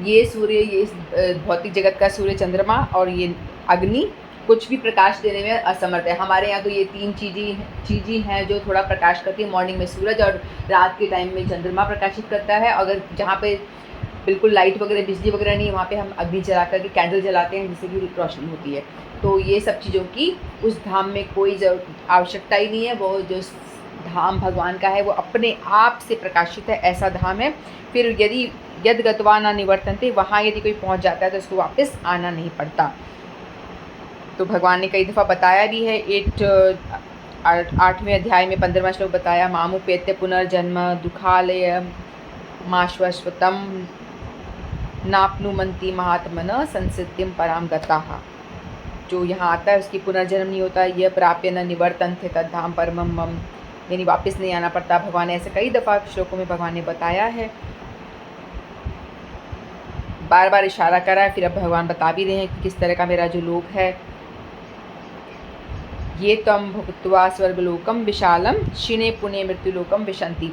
ये सूर्य, ये भौतिक जगत का सूर्य, चंद्रमा और ये अग्नि कुछ भी प्रकाश देने में असमर्थ है। हमारे यहाँ तो ये तीन चीज़ें हैं जो थोड़ा प्रकाश करती है। मॉर्निंग में सूरज और रात के टाइम में चंद्रमा प्रकाशित करता है। अगर जहाँ पे बिल्कुल लाइट वगैरह, बिजली वगैरह नहीं है, वहाँ पे हम अग्नि जला करके कैंडल जलाते हैं जिससे कि रोशनी होती है। तो ये सब चीज़ों की उस धाम में कोई आवश्यकता ही नहीं है। वो जो धाम भगवान का है वो अपने आप से प्रकाशित है, ऐसा धाम है। फिर यदि यद गत्वा न निवर्तन्ते, वहाँ यदि कोई पहुँच जाता है तो उसको वापस आना नहीं पड़ता। तो भगवान ने कई दफ़ा बताया भी है। 8वें अध्याय में 15वां श्लोक बताया, मामुपेत्य पुनर्जन्म दुखालय माश्वस्वतम नाप्नुमन्ति महात्मन संसिद्धिं पराम गताः। जो यहाँ आता है उसकी पुनर्जन्म नहीं होता। यह प्राप्य न निवर्तन्ते तद्धाम परमं मम, यानी वापस नहीं आना पड़ता। भगवान ने ऐसे कई दफ़ा श्लोकों में भगवान ने बताया है, बार बार इशारा करा है। फिर अब भगवान बता भी रहे हैं कि किस तरह का मेरा जो लोक है। ये तम भुक्त्वा स्वर्गलोकम विशालम क्षीणे पुण्य मृत्युलोकम विशंति।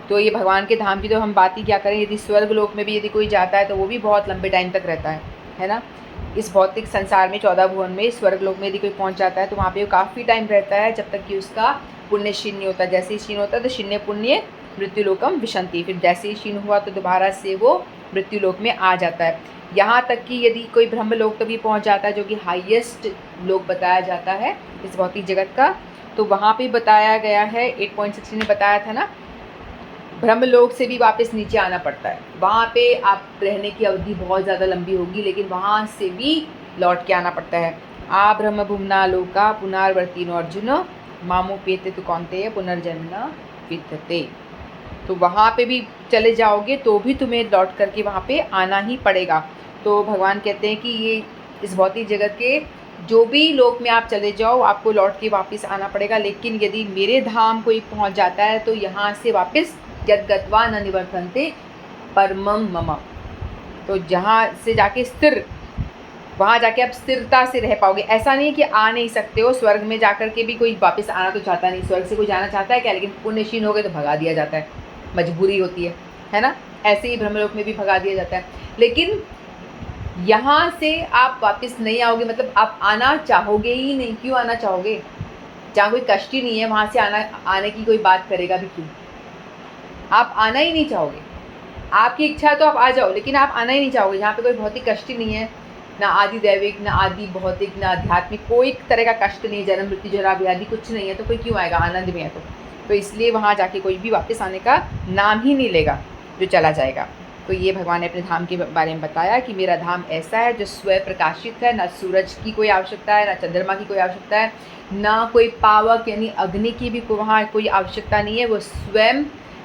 तो ये भगवान के धाम की तो हम बात ही क्या करें। यदि स्वर्गलोक में भी यदि कोई जाता है तो वो भी बहुत लंबे टाइम तक रहता है ना। इस भौतिक संसार में 14 भुवन में स्वर्गलोक में यदि कोई पहुंच जाता है तो वहाँ पे वो काफ़ी टाइम रहता है, जब तक कि उसका पुण्य क्षीण नहीं होता। जैसे ही क्षीण होता है तो क्षीणे पुण्य मृत्युलोकम विशंति, फिर जैसे ही क्षीण हुआ तो दोबारा से वो मृत्युलोक में आ जाता है। यहाँ तक कि यदि कोई ब्रह्मलोक तक भी पहुँच जाता है, जो कि हाईएस्ट लोक बताया जाता है इस भौतिक जगत का, तो वहाँ पे बताया गया है 8.16 ने बताया था ना, ब्रह्मलोक से भी वापस नीचे आना पड़ता है। वहाँ पे आप रहने की अवधि बहुत ज़्यादा लंबी होगी, लेकिन वहाँ से भी लौट के आना पड़ता है। आ ब्रह्म भुवना लोका पुनर्वर्तिनो अर्जुन मामोपेते तो कौन्तेय पुनर्जन्म विद्यते। तो वहाँ पे भी चले जाओगे तो भी तुम्हें लौट करके वहाँ पे आना ही पड़ेगा। तो भगवान कहते हैं कि ये इस भौतिक जगत के जो भी लोक में आप चले जाओ, आपको लौट के वापस आना पड़ेगा। लेकिन यदि मेरे धाम कोई पहुँच जाता है तो यहाँ से वापस यद गत्वा न निवर्तन्ते परमम मम, तो जहाँ से जाके स्थिर, वहाँ जाके आप स्थिरता से रह पाओगे। ऐसा नहीं है कि आ नहीं सकते हो, स्वर्ग में जाकर के भी कोई वापस आना तो चाहता नहीं, स्वर्ग से कोई जाना चाहता है क्या? लेकिन पुण्यशील हो गए तो भगा दिया जाता है, मजबूरी होती है ना। ऐसे ही ब्रह्मलोक में भी भगा दिया जाता है। लेकिन यहाँ से आप वापस नहीं आओगे, मतलब आप आना चाहोगे ही नहीं। क्यों आना चाहोगे? जहाँ कोई कष्ट ही नहीं है वहाँ से आने की कोई बात करेगा भी क्यों? आप आना ही नहीं चाहोगे। आपकी इच्छा है तो आप आ जाओ, लेकिन आप आना ही नहीं चाहोगे जहाँ पे कोई भौतिक कष्ट ही नहीं है, ना आदि दैविक, ना आदि भौतिक, ना आध्यात्मिक, कोई तरह का कष्ट नहीं, जन्म मृत्यु जरा व्याधि कुछ नहीं है, तो कोई क्यों आएगा? आनंद में है तो इसलिए वहाँ जाके कोई भी वापस आने का नाम ही नहीं लेगा जो चला जाएगा। तो ये भगवान ने अपने धाम के बारे में बताया कि मेरा धाम ऐसा है जो स्वयं प्रकाशित है, ना सूरज की कोई आवश्यकता है, ना चंद्रमा की कोई आवश्यकता है, ना कोई पावक यानी अग्नि की भी वहाँ कोई आवश्यकता नहीं है। वो स्वयं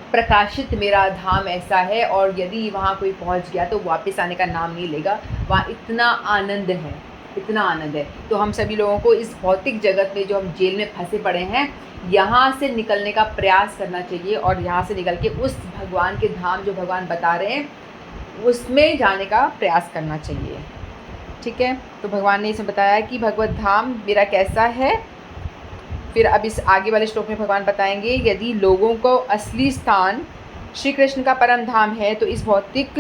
प्रकाशित मेरा धाम ऐसा है, और यदि वहाँ कोई पहुँच गया तो वापस आने का नाम नहीं लेगा। वहाँ इतना आनंद है, इतना आनंद है। तो हम सभी लोगों को इस भौतिक जगत में जो हम जेल में फंसे पड़े हैं, यहाँ से निकलने का प्रयास करना चाहिए, और यहाँ से निकल के उस भगवान के धाम जो भगवान बता रहे हैं उसमें जाने का प्रयास करना चाहिए। ठीक है, तो भगवान ने इसमें बताया कि भगवत धाम मेरा कैसा है। फिर अब इस आगे वाले श्लोक में भगवान बताएंगे, यदि लोगों को असली स्थान श्री कृष्ण का परम धाम है तो इस भौतिक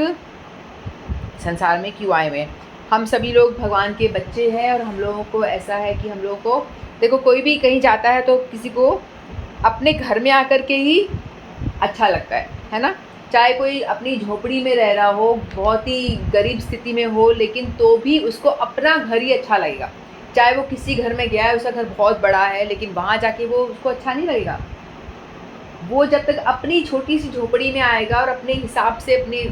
संसार में क्यों आए हुए हैं? हम सभी लोग भगवान के बच्चे हैं, और हम लोगों को ऐसा है कि हम लोगों को, देखो कोई भी कहीं जाता है तो किसी को अपने घर में आकर के ही अच्छा लगता है ना। चाहे कोई अपनी झोपड़ी में रह रहा हो, बहुत ही गरीब स्थिति में हो, लेकिन तो भी उसको अपना घर ही अच्छा लगेगा। चाहे वो किसी घर में गया है, उसका घर बहुत बड़ा है, लेकिन वहाँ जाके वो उसको अच्छा नहीं लगेगा। वो जब तक अपनी छोटी सी झोपड़ी में आएगा और अपने हिसाब से अपने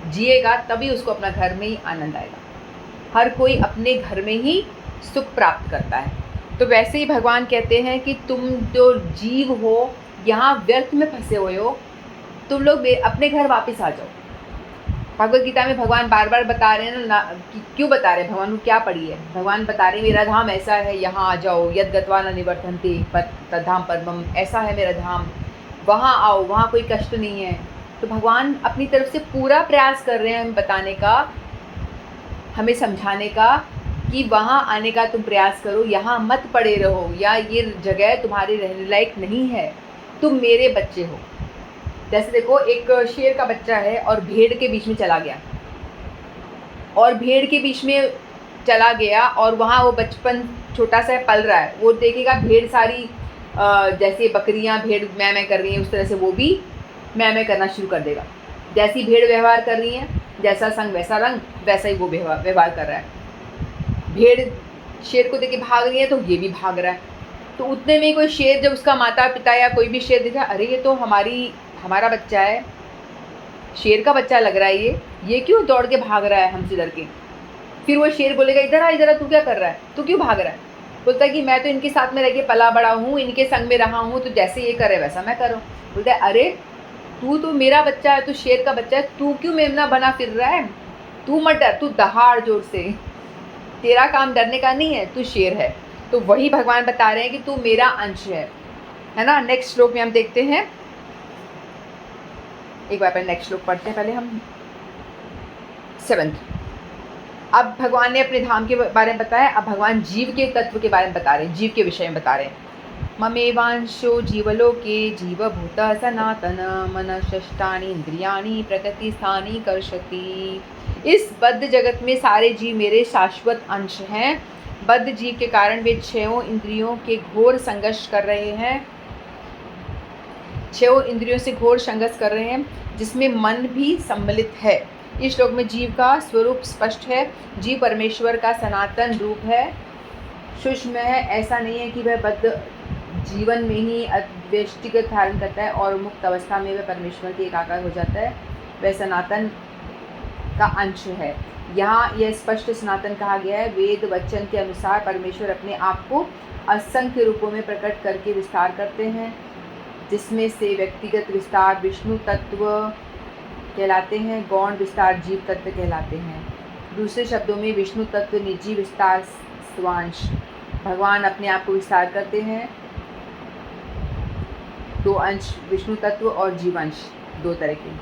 जिएगा, तभी उसको अपना घर में ही आनंद आएगा। हर कोई अपने घर में ही सुख प्राप्त करता है। तो वैसे ही भगवान कहते हैं कि तुम जो जीव हो, यहाँ व्यर्थ में फंसे हुए हो, तुम लोग अपने घर वापस आ जाओ। भगवद गीता में भगवान बार बार बता रहे हैं ना, कि क्यों बता रहे हैं, भगवान को क्या पड़ी है? भगवान बता रहे हैं मेरा धाम ऐसा है, यहाँ आ जाओ, यद गत्वा न निवर्तन्ते तद्धाम परमम, ऐसा है मेरा धाम, वहाँ आओ, वहाँ कोई कष्ट नहीं है। तो भगवान अपनी तरफ से पूरा प्रयास कर रहे हैं हमें बताने का, हमें समझाने का कि वहाँ आने का तुम प्रयास करो, यहाँ मत पड़े रहो, या ये जगह तुम्हारे रहने लायक नहीं है, तुम मेरे बच्चे हो। जैसे देखो, एक शेर का बच्चा है और भेड़ के बीच में चला गया, और भेड़ के बीच में चला गया और वहाँ वो बचपन छोटा सा पल रहा है, वो देखेगा भेड़ सारी जैसे बकरियाँ भेड़ मैं कर रही हैं, उस तरह से वो भी मैं करना शुरू कर देगा। जैसी भेड़ व्यवहार कर रही हैं, जैसा संग वैसा रंग, वैसा ही वो व्यवहार कर रहा है। भेड़ शेर को देख के भाग रही है तो ये भी भाग रहा है। तो उतने में कोई शेर, जब उसका माता पिता या कोई भी शेर देखा, अरे ये तो हमारा बच्चा है, शेर का बच्चा लग रहा है, ये क्यों दौड़ के भाग रहा है हमसे डर के। फिर वो शेर बोलेगा, इधर आ, तू क्या कर रहा है, तू क्यों भाग रहा है? बोलता है कि मैं तो इनके साथ में रह के पला बड़ा हूँ, इनके संग में रहा हूँ, तो जैसे ये करे वैसा मैं करूँ। बोलता है, अरे तू तो मेरा बच्चा है, तू शेर का बच्चा है, तू क्यों मेमना बना फिर रहा है? तू मत डर, तू दहाड़ जोर से, तेरा काम डरने का नहीं है, तू शेर है। तो वही भगवान बता रहे हैं कि तू मेरा अंश है ना। नेक्स्ट श्लोक में हम देखते हैं, एक बार नेक्स्ट श्लोक पढ़ते हैं पहले हम, 7th। अब भगवान ने अपने धाम के बारे में बताया, अब भगवान जीव के तत्व के बारे में बता रहे हैं, जीव के विषय में बता रहे हैं। ममेवांशो जीवलोके जीवभूतः सनातन मनश्चेष्टानि इंद्रियाणि प्रकृतिस्थानि कर्षति। इस बद्ध जगत में सारे जीव मेरे शाश्वत अंश हैं। बद्ध जीव के कारण वे 6 इंद्रियों के घोर संघर्ष कर रहे हैं, 6 इंद्रियों से घोर संघर्ष कर रहे हैं, जिसमें मन भी सम्मिलित है। इस श्लोक में जीव का स्वरूप स्पष्ट है। जीव परमेश्वर का सनातन रूप है, सूक्ष्म है। ऐसा नहीं है कि वह बद्ध जीवन में ही व्यष्टिगत धारण करता है और मुक्त अवस्था में वह परमेश्वर के एकाकार हो जाता है। वह सनातन का अंश है। यहाँ यह स्पष्ट सनातन कहा गया है। वेद वचन के अनुसार परमेश्वर अपने आप को असंख्य रूपों में प्रकट करके विस्तार करते हैं, जिसमें से व्यक्तिगत विस्तार विष्णु तत्व कहलाते हैं, गौण विस्तार जीव तत्व कहलाते हैं। दूसरे शब्दों में विष्णु तत्व निजी विस्तार स्वांश। भगवान अपने आप को विस्तार करते हैं। दो अंश विष्णु तत्व और जीवांश, दो तरह के।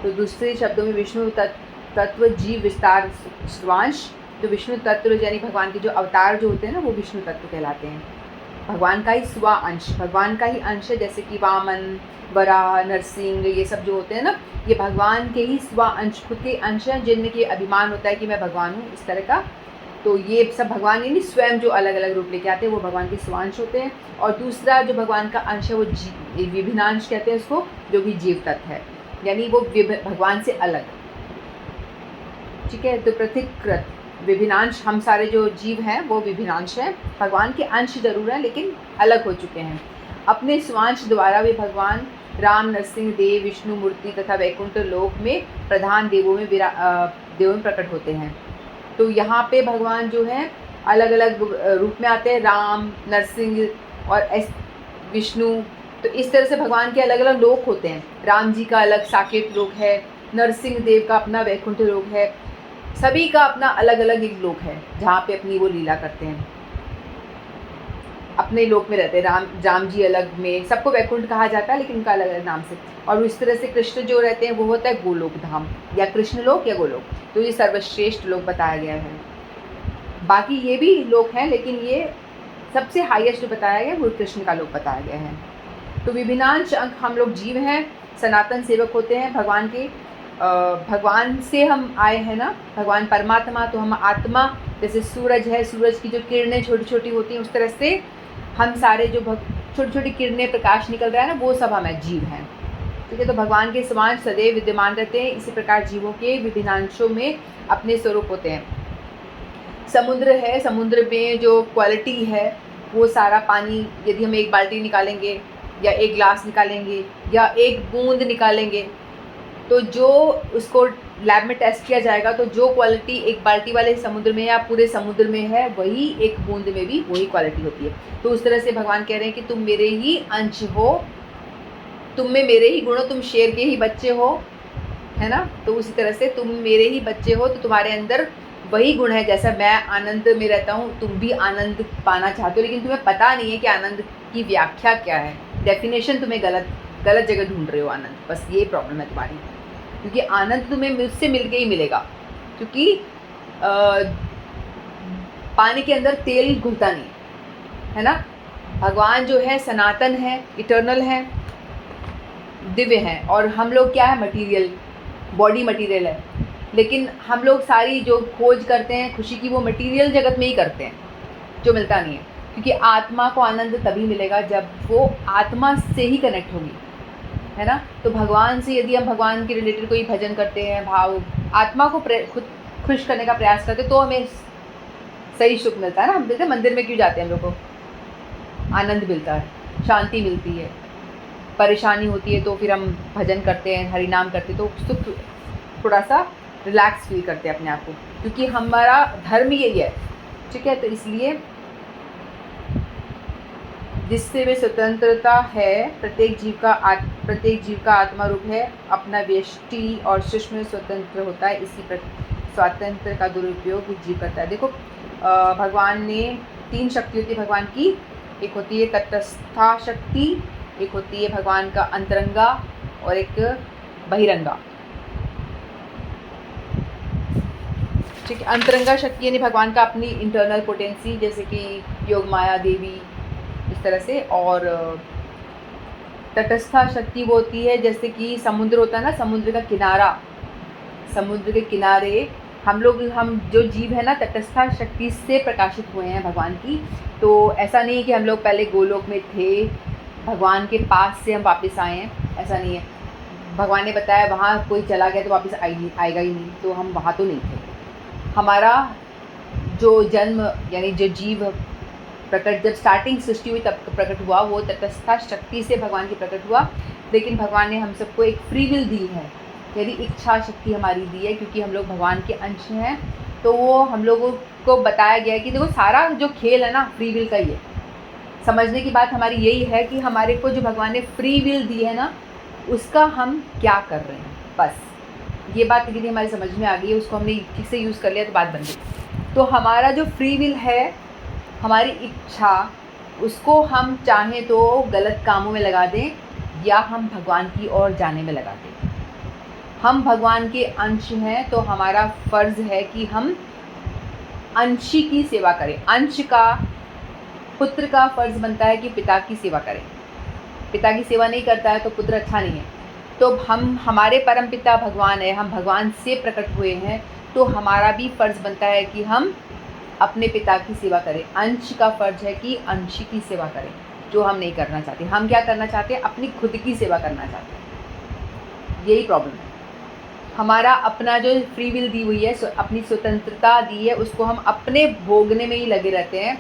तो दूसरे शब्दों में विष्णु तत्व जीव विस्तार स्वांश। तो विष्णु तत्व यानी भगवान के जो अवतार जो होते हैं ना, वो विष्णु तत्व कहलाते हैं। भगवान का ही स्व अंश, भगवान का ही अंश है। जैसे कि वामन, वराह, नरसिंह, ये सब जो होते हैं ना, ये भगवान के ही स्व अंश, खुद के अंश हैं, जिनमें कि अभिमान होता है कि मैं भगवान हूँ, इस तरह का। तो ये सब भगवान यानी स्वयं जो अलग अलग रूप लेके आते हैं, वो भगवान के स्वांश होते हैं। और दूसरा जो भगवान का अंश है, वो विभिन्नांश कहते हैं उसको, जो कि जीव तत्व है, यानी वो भगवान से अलग। ठीक है, तो पृथक्कृत विभिन्नांश, हम सारे जो जीव हैं वो विभिन्नांश हैं, भगवान के अंश जरूर हैं लेकिन अलग हो चुके हैं। अपने स्वांश द्वारा वे भगवान राम, नरसिंह देव, विष्णु मूर्ति तथा वैकुंठ लोक में प्रधान देवों में प्रकट होते हैं। तो यहाँ पे भगवान जो है अलग अलग रूप में आते हैं, राम, नरसिंह और विष्णु। तो इस तरह से भगवान के अलग अलग लोक होते हैं। राम जी का अलग साकेत लोक है, नरसिंह देव का अपना वैकुंठ लोक है, सभी का अपना अलग अलग एक लोक है जहाँ पे अपनी वो लीला करते हैं, अपने लोक में रहते हैं। राम जी अलग में, सबको वैकुंठ कहा जाता है लेकिन उनका अलग अलग नाम से। और इस तरह से कृष्ण जो रहते हैं वो होता है गोलोक धाम, या कृष्ण लोक या गोलोक। तो ये सर्वश्रेष्ठ लोक बताया गया है। बाकी ये भी लोक हैं लेकिन ये सबसे हाईएस्ट जो बताया गया वो कृष्ण का लोक बताया गया है। तो विभिन्नांश अंक हम लोग जीव हैं, सनातन सेवक होते हैं भगवान के। भगवान से हम आए हैं ना, भगवान परमात्मा, तो हम आत्मा। जैसे सूरज है, सूरज की जो किरणें छोटी छोटी होती हैं, उस तरह से हम सारे जो छोटी छोटी किरणें प्रकाश निकल रहा है ना, वो सब हमें जीव हैं। ठीक है, तो भगवान के स्वांश सदैव विद्यमान रहते हैं। इसी प्रकार जीवों के विभिन्नांशों में अपने स्वरूप होते हैं। समुद्र है, समुद्र में जो क्वालिटी है वो सारा पानी, यदि हम एक बाल्टी निकालेंगे या एक ग्लास निकालेंगे या एक बूंद निकालेंगे, तो जो उसको लैब में टेस्ट किया जाएगा, तो जो क्वालिटी एक बाल्टी वाले समुद्र में या पूरे समुद्र में है, वही एक बूंद में भी वही क्वालिटी होती है। तो उस तरह से भगवान कह रहे हैं कि तुम मेरे ही अंश हो, तुम में मेरे ही गुण हो, तुम शेर के ही बच्चे हो, है ना। तो उसी तरह से तुम मेरे ही बच्चे हो, तो तुम्हारे अंदर वही गुण है। जैसा मैं आनंद में रहता हूँ, तुम भी आनंद पाना चाहते हो, लेकिन तुम्हें पता नहीं है कि आनंद की व्याख्या क्या है। डेफिनेशन तुम्हें गलत जगह ढूंढ रहे हो आनंद, बस ये प्रॉब्लम है तुम्हारी। क्योंकि आनंद तुम्हें मुझसे मिल के ही मिलेगा, क्योंकि पानी के अंदर तेल घुलता नहीं है ना। भगवान जो है सनातन है, इटर्नल है, दिव्य है, और हम लोग क्या है, मटीरियल, बॉडी मटीरियल है। लेकिन हम लोग सारी जो खोज करते हैं खुशी की, वो मटीरियल जगत में ही करते हैं, जो मिलता नहीं है। क्योंकि आत्मा को आनंद तभी मिलेगा जब वो आत्मा से ही कनेक्ट होगी, है ना। तो भगवान से यदि हम भगवान के रिलेटेड कोई भजन करते हैं, भाव आत्मा को खुद खुश करने का प्रयास करते हैं, तो हमें सही सुख मिलता है ना। हम देखते हैं मंदिर में क्यों जाते हैं, हम लोग को आनंद मिलता है, शांति मिलती है। परेशानी होती है तो फिर हम भजन करते हैं, हरि नाम करते हैं, तो सुख, थोड़ा सा रिलैक्स फील करते हैं अपने आप को, क्योंकि हमारा धर्म यही है। ठीक है, तो इसलिए जिससे वे स्वतंत्रता है, प्रत्येक जीव का आत्मा रूप है, अपना व्यष्टि और सूक्ष्म स्वतंत्र होता है। इसी स्वातंत्र का दुरुपयोग जीव करता है। देखो, भगवान ने 3 शक्ति होती है भगवान की। एक होती है तटस्था शक्ति, एक होती है भगवान का अंतरंगा, और एक बहिरंगा। ठीक है, अंतरंगा शक्ति यानी भगवान का अपनी इंटरनल पोटेंसी, जैसे कि योग माया देवी, इस तरह से। और तटस्था शक्ति वो होती है जैसे कि समुद्र होता है ना, समुद्र का किनारा, समुद्र के किनारे हम जो जीव है ना, तटस्था शक्ति से प्रकाशित हुए हैं भगवान की। तो ऐसा नहीं है कि हम लोग पहले गोलोक में थे, भगवान के पास से हम वापस आए हैं, ऐसा नहीं है। भगवान ने बताया वहाँ कोई चला गया तो वापस आएगा ही नहीं, तो हम वहाँ तो नहीं थे। हमारा जो जन्म यानी जो जीव प्रकट, जब स्टार्टिंग सृष्टि हुई तब प्रकट हुआ, वो तटस्था शक्ति से भगवान की प्रकट हुआ। लेकिन भगवान ने हम सबको एक फ्री विल दी है, यदि इच्छा शक्ति हमारी दी है, क्योंकि हम लोग भगवान के अंश हैं। तो वो हम लोगों को बताया गया है कि देखो सारा जो खेल है ना फ्री विल का ही है। समझने की बात हमारी यही है कि हमारे को जो भगवान ने फ्री विल दी है ना, उसका हम क्या कर रहे हैं, बस ये बात यदि हमारी समझ में आ गई है, उसको हमने ठीक से यूज़ कर लिया तो बात बन गई। तो हमारा जो फ्री विल है, हमारी इच्छा, उसको हम चाहें तो गलत कामों में लगा दें या हम भगवान की ओर जाने में लगा दें। हम भगवान के अंश हैं तो हमारा फ़र्ज़ है कि हम अंशी की सेवा करें। अंश का, पुत्र का फ़र्ज़ बनता है कि पिता की सेवा करें। पिता की सेवा नहीं करता है तो पुत्र अच्छा नहीं है। तो हम, हमारे परम पिता भगवान है, हम भगवान से प्रकट हुए हैं, तो हमारा भी फ़र्ज़ बनता है कि हम अपने पिता की सेवा करें। अंश का फ़र्ज़ है कि अंशी की सेवा करें, जो हम नहीं करना चाहते। हम क्या करना चाहते हैं? अपनी खुद की सेवा करना चाहते हैं। यही प्रॉब्लम है। हमारा अपना जो फ्री विल दी हुई है, अपनी स्वतंत्रता दी है, उसको हम अपने भोगने में ही लगे रहते हैं।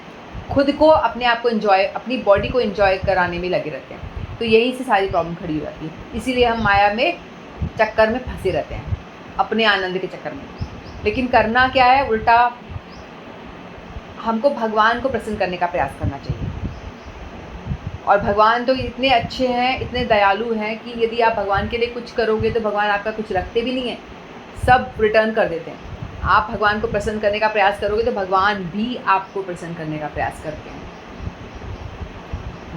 खुद को, अपने आप को एंजॉय, अपनी बॉडी को एंजॉय कराने में लगे रहते हैं। तो यहीं से सारी प्रॉब्लम खड़ी हो जाती है। इसीलिए हम माया में, चक्कर में फंसे रहते हैं, अपने आनंद के चक्कर में। लेकिन करना क्या है? उल्टा हमको भगवान को प्रसन्न करने का प्रयास करना चाहिए। और भगवान तो इतने अच्छे हैं, इतने दयालु हैं कि यदि आप भगवान के लिए कुछ करोगे तो भगवान आपका कुछ रखते भी नहीं हैं, सब रिटर्न कर देते हैं। आप भगवान को प्रसन्न करने का प्रयास करोगे तो भगवान भी आपको प्रसन्न करने का प्रयास करते हैं।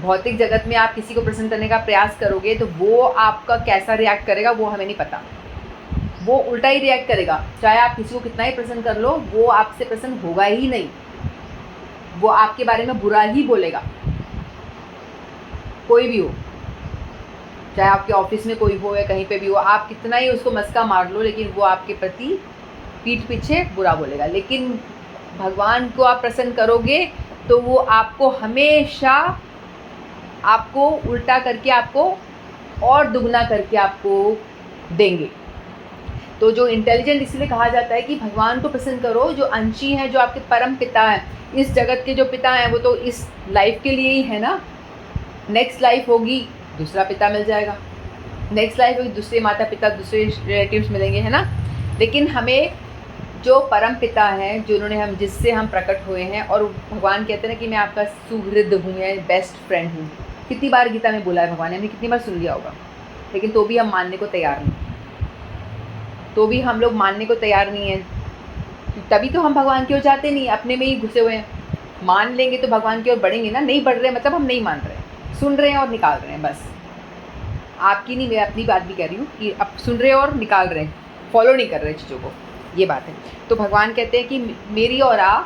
भौतिक जगत में आप किसी को प्रसन्न करने का प्रयास करोगे तो वो आपका कैसा रिएक्ट करेगा वो हमें नहीं पता। वो उल्टा ही रिएक्ट करेगा। चाहे आप किसी को कितना ही प्रसन्न कर लो, वो आपसे प्रसन्न होगा ही नहीं। वो आपके बारे में बुरा ही बोलेगा, कोई भी हो, चाहे आपके ऑफिस में कोई हो या कहीं पे भी हो। आप कितना ही उसको मस्का मार लो, लेकिन वो आपके प्रति पीठ पीछे बुरा बोलेगा। लेकिन भगवान को आप प्रसन्न करोगे तो वो आपको हमेशा, आपको उल्टा करके, आपको और दुगना करके आपको देंगे। तो जो इंटेलिजेंट, इसलिए कहा जाता है कि भगवान को प्रसन्न करो, जो अंशी हैं, जो आपके परम पिता हैं। इस जगत के जो पिता हैं वो तो इस लाइफ के लिए ही है ना। नेक्स्ट लाइफ होगी, दूसरा पिता मिल जाएगा। नेक्स्ट लाइफ होगी, दूसरे माता पिता, दूसरे रिलेटिव्स मिलेंगे, है ना। लेकिन हमें जो परम पिता हैं, जिन्होंने हम, जिससे हम प्रकट हुए हैं, और भगवान कहते हैं ना कि मैं आपका सुहृद हूँ या बेस्ट फ्रेंड हूँ। कितनी बार गीता में बोला है भगवान ने, हमने कितनी बार सुन लिया होगा। लेकिन तो भी हम मानने को तैयार नहीं, तो भी हम लोग मानने को तैयार नहीं हैं। तभी तो हम भगवान की ओर जाते नहीं, अपने में ही घुसे हुए हैं। मान लेंगे तो भगवान की ओर बढ़ेंगे ना। नहीं बढ़ रहे मतलब हम नहीं मान रहे, सुन रहे हैं और निकाल रहे हैं, बस। आपकी नहीं, मैं अपनी बात भी कह रही हूँ कि अब सुन रहे हैं और निकाल रहे हैं, फॉलो नहीं कर रहे चीज़ों को, ये बात है। तो भगवान कहते हैं कि मेरी ओर आ,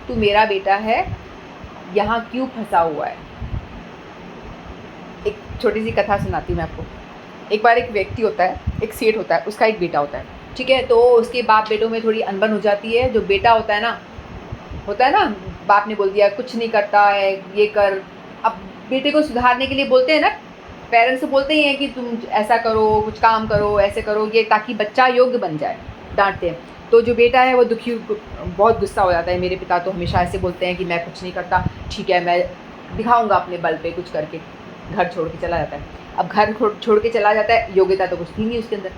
तू मेरा बेटा है, यहाँ क्यों फंसा हुआ है। एक छोटी सी कथा सुनाती हूँ मैं आपको। एक बार एक व्यक्ति होता है, एक सेठ होता है, उसका एक बेटा होता है, ठीक है। तो उसके बाप बेटों में थोड़ी अनबन हो जाती है। जो बेटा होता है ना, बाप ने बोल दिया कुछ नहीं करता है, ये कर। अब बेटे को सुधारने के लिए बोलते हैं ना, पेरेंट्स बोलते ही हैं कि तुम ऐसा करो, कुछ काम करो, ऐसे करो, ये ताकि बच्चा योग्य बन जाए, डांटते हैं। तो जो बेटा है वो दुखी, बहुत गुस्सा हो जाता है। मेरे पिता तो हमेशा ऐसे बोलते हैं कि मैं कुछ नहीं करता, ठीक है मैं दिखाऊंगा अपने बल पे कुछ करके। घर छोड़ के चला जाता है। अब घर छोड़ के चला जाता है, योग्यता तो कुछ थी नहीं उसके अंदर,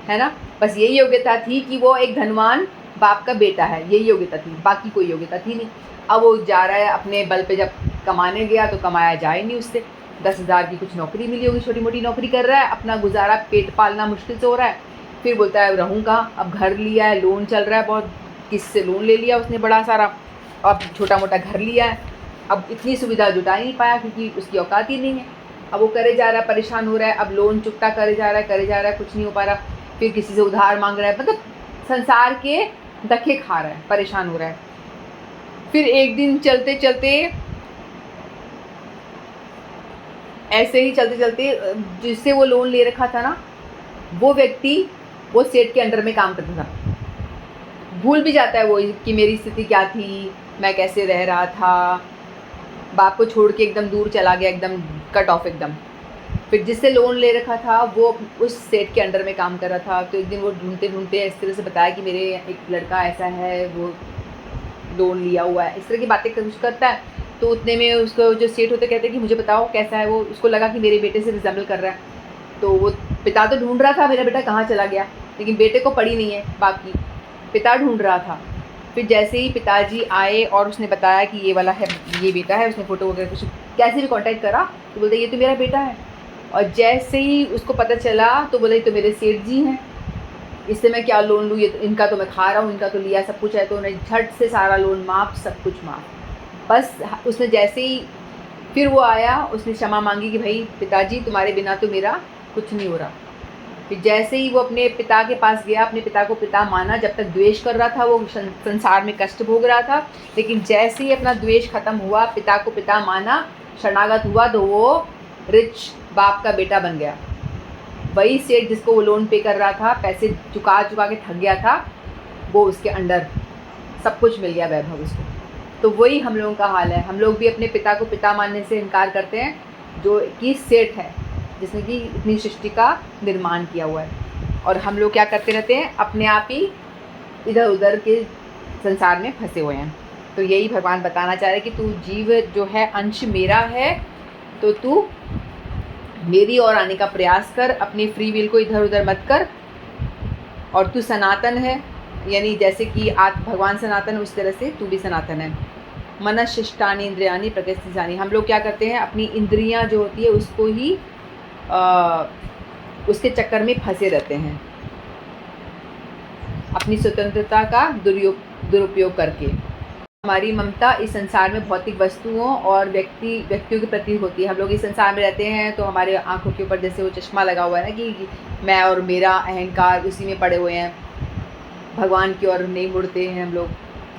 है ना। बस यही योग्यता थी कि वो एक धनवान बाप का बेटा है, यही योग्यता थी, बाकी कोई योग्यता थी नहीं। अब वो जा रहा है अपने बल पे, जब कमाने गया तो कमाया जाए नहीं उससे। 10,000 की कुछ नौकरी मिली होगी, छोटी मोटी नौकरी कर रहा है, अपना गुजारा, पेट पालना मुश्किल से हो रहा है। फिर बोलता है रहूँ कहाँ, अब घर लिया है, लोन चल रहा है बहुत, किससे लोन ले लिया उसने बड़ा सारा, अब छोटा मोटा घर लिया है। अब इतनी सुविधा जुटा नहीं पाया क्योंकि उसकी औकात ही नहीं है। अब वो करे जा रहा है, परेशान हो रहा है, अब लोन चुकता करे जा रहा है, कुछ नहीं हो पा रहा। फिर किसी से उधार मांग रहा है, मतलब संसार के धक्के खा रहा है, परेशान हो रहा है। फिर एक दिन चलते चलते, ऐसे ही चलते चलते, जिससे वो लोन ले रखा था ना, वो व्यक्ति वो सेठ के अंडर में काम करता था। भूल भी जाता है वो कि मेरी स्थिति क्या थी, मैं कैसे रह रहा था। बाप को छोड़ के एकदम दूर चला गया, एकदम कट ऑफ एकदम। फिर जिससे लोन ले रखा था वो उस सेठ के अंडर में काम कर रहा था। तो एक दिन वो ढूंढते ढूंढते इस तरह से बताया कि मेरे एक लड़का ऐसा है, वो लोन लिया हुआ है, इस तरह की बातें कुछ करता है। तो उतने में उसको जो सेठ होते कहते हैं कि मुझे बताओ कैसा है वो। उसको लगा कि मेरे बेटे से रिजेंबल कर रहा है। तो वो पिता तो ढूंढ रहा था मेरा बेटा कहाँ चला गया, लेकिन बेटे को पड़ी नहीं है बात की, पिता ढूंढ रहा था। फिर जैसे ही पिताजी आए और उसने बताया कि ये वाला है, ये बेटा है, उसने फ़ोटो वगैरह कुछ कैसे भी कांटेक्ट करा, तो बोलते ये तो मेरा बेटा है। और जैसे ही उसको पता चला तो बोले तो मेरे सेठ जी हैं, इससे मैं क्या लोन लूँ, ये तो इनका तो मैं खा रहा हूँ, इनका तो लिया सब कुछ है। तो उन्हें झट से सारा लोन माफ़, सब कुछ माफ़। बस उसने जैसे ही फिर वो आया, उसने क्षमा मांगी कि भाई पिताजी तुम्हारे बिना तो मेरा कुछ नहीं हो रहा। फिर जैसे ही वो अपने पिता के पास गया, अपने पिता को पिता माना। जब तक द्वेष कर रहा था वो संसार में कष्ट भोग रहा था, लेकिन जैसे ही अपना द्वेष खत्म हुआ, पिता को पिता माना, शरणागत हुआ, तो वो रिच बाप का बेटा बन गया। वही सेठ जिसको वो लोन पे कर रहा था, पैसे चुका चुका के थक गया था, वो उसके अंडर सब कुछ मिल गया वैभव उसको। तो वही हम लोगों का हाल है। हम लोग भी अपने पिता को पिता मानने से इनकार करते हैं, जो कि सेठ है जिसने कि इतनी सृष्टि का निर्माण किया हुआ है। और हम लोग क्या करते रहते हैं, अपने आप ही इधर उधर के संसार में फंसे हुए हैं। तो यही भगवान बताना चाह रहे हैं कि तू जीव जो है अंश मेरा है, तो तू मेरी ओर आने का प्रयास कर, अपनी फ्री विल को इधर उधर मत कर। और तू सनातन है, यानी जैसे कि भगवान सनातन उस तरह से तू भी सनातन है। मनशिष्टानि इंद्रियाणि प्रकृतिस्थानि। हम लोग क्या करते हैं, अपनी इंद्रियां जो होती है उसको ही उसके चक्कर में फंसे रहते हैं, अपनी स्वतंत्रता का दुरुपयोग करके। हमारी ममता इस संसार में भौतिक वस्तुओं और व्यक्तियों के प्रति होती है। हम लोग इस संसार में रहते हैं तो हमारे आंखों के ऊपर जैसे वो चश्मा लगा हुआ है ना कि मैं और मेरा अहंकार उसी में पड़े हुए हैं, भगवान की ओर नहीं मुड़ते हैं हम लोग।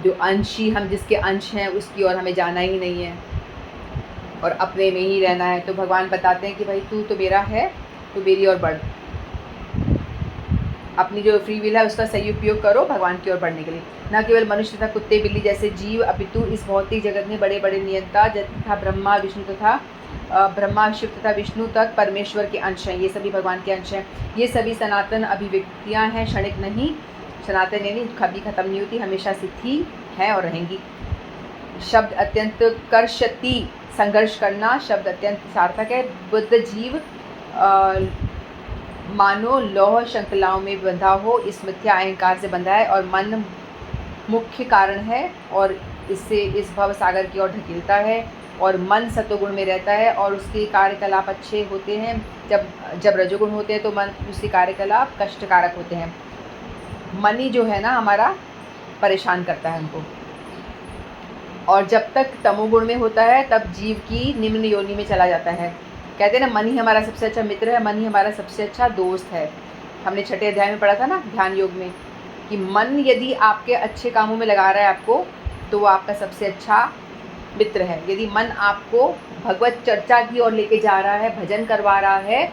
जो अंशी हम जिसके अंश हैं उसकी ओर हमें जाना ही नहीं है और अपने में ही रहना है। तो भगवान बताते हैं कि भाई तू तो मेरा है, तो मेरी ओर बढ़, अपनी जो फ्री विल है उसका सही उपयोग करो भगवान की ओर बढ़ने के लिए। न केवल मनुष्य तथा कुत्ते बिल्ली जैसे जीव, अपितु इस भौतिक जगत में बड़े बड़े नियंता तथा ब्रह्मा शिव तथा विष्णु तक परमेश्वर के अंश हैं। ये सभी भगवान के अंश हैं। ये सभी सनातन अभिव्यक्तियाँ हैं, क्षणिक नहीं। सनातन यानी कभी खत्म नहीं होती, हमेशा से थी, हैं और रहेंगी। शब्द अत्यंत कर्षति, संघर्ष करना, शब्द अत्यंत सार्थक है। बुद्ध जीव मानो लौह श्रृंखलाओं में बंधा हो, इस मिथ्या अहंकार से बंधा है और मन मुख्य कारण है और इससे इस भव सागर की ओर ढकेलता है। और मन सत्वगुण में रहता है और उसके कार्यकलाप अच्छे होते हैं। जब रजोगुण होते हैं तो मन उसके कार्यकलाप कष्टकारक होते हैं। मन ही जो है ना हमारा परेशान करता है हमको। और जब तक तमोगुण में होता है तब जीव की निम्न योनि में चला जाता है। कहते हैं ना, मन ही हमारा सबसे अच्छा मित्र है, मन ही हमारा सबसे अच्छा दोस्त है। हमने 6ठे अध्याय में पढ़ा था ना ध्यान योग में कि मन यदि आपके अच्छे कामों में लगा रहा है आपको, तो वो आपका सबसे अच्छा मित्र है। यदि मन आपको भगवत चर्चा की ओर लेके जा रहा है, भजन करवा रहा है,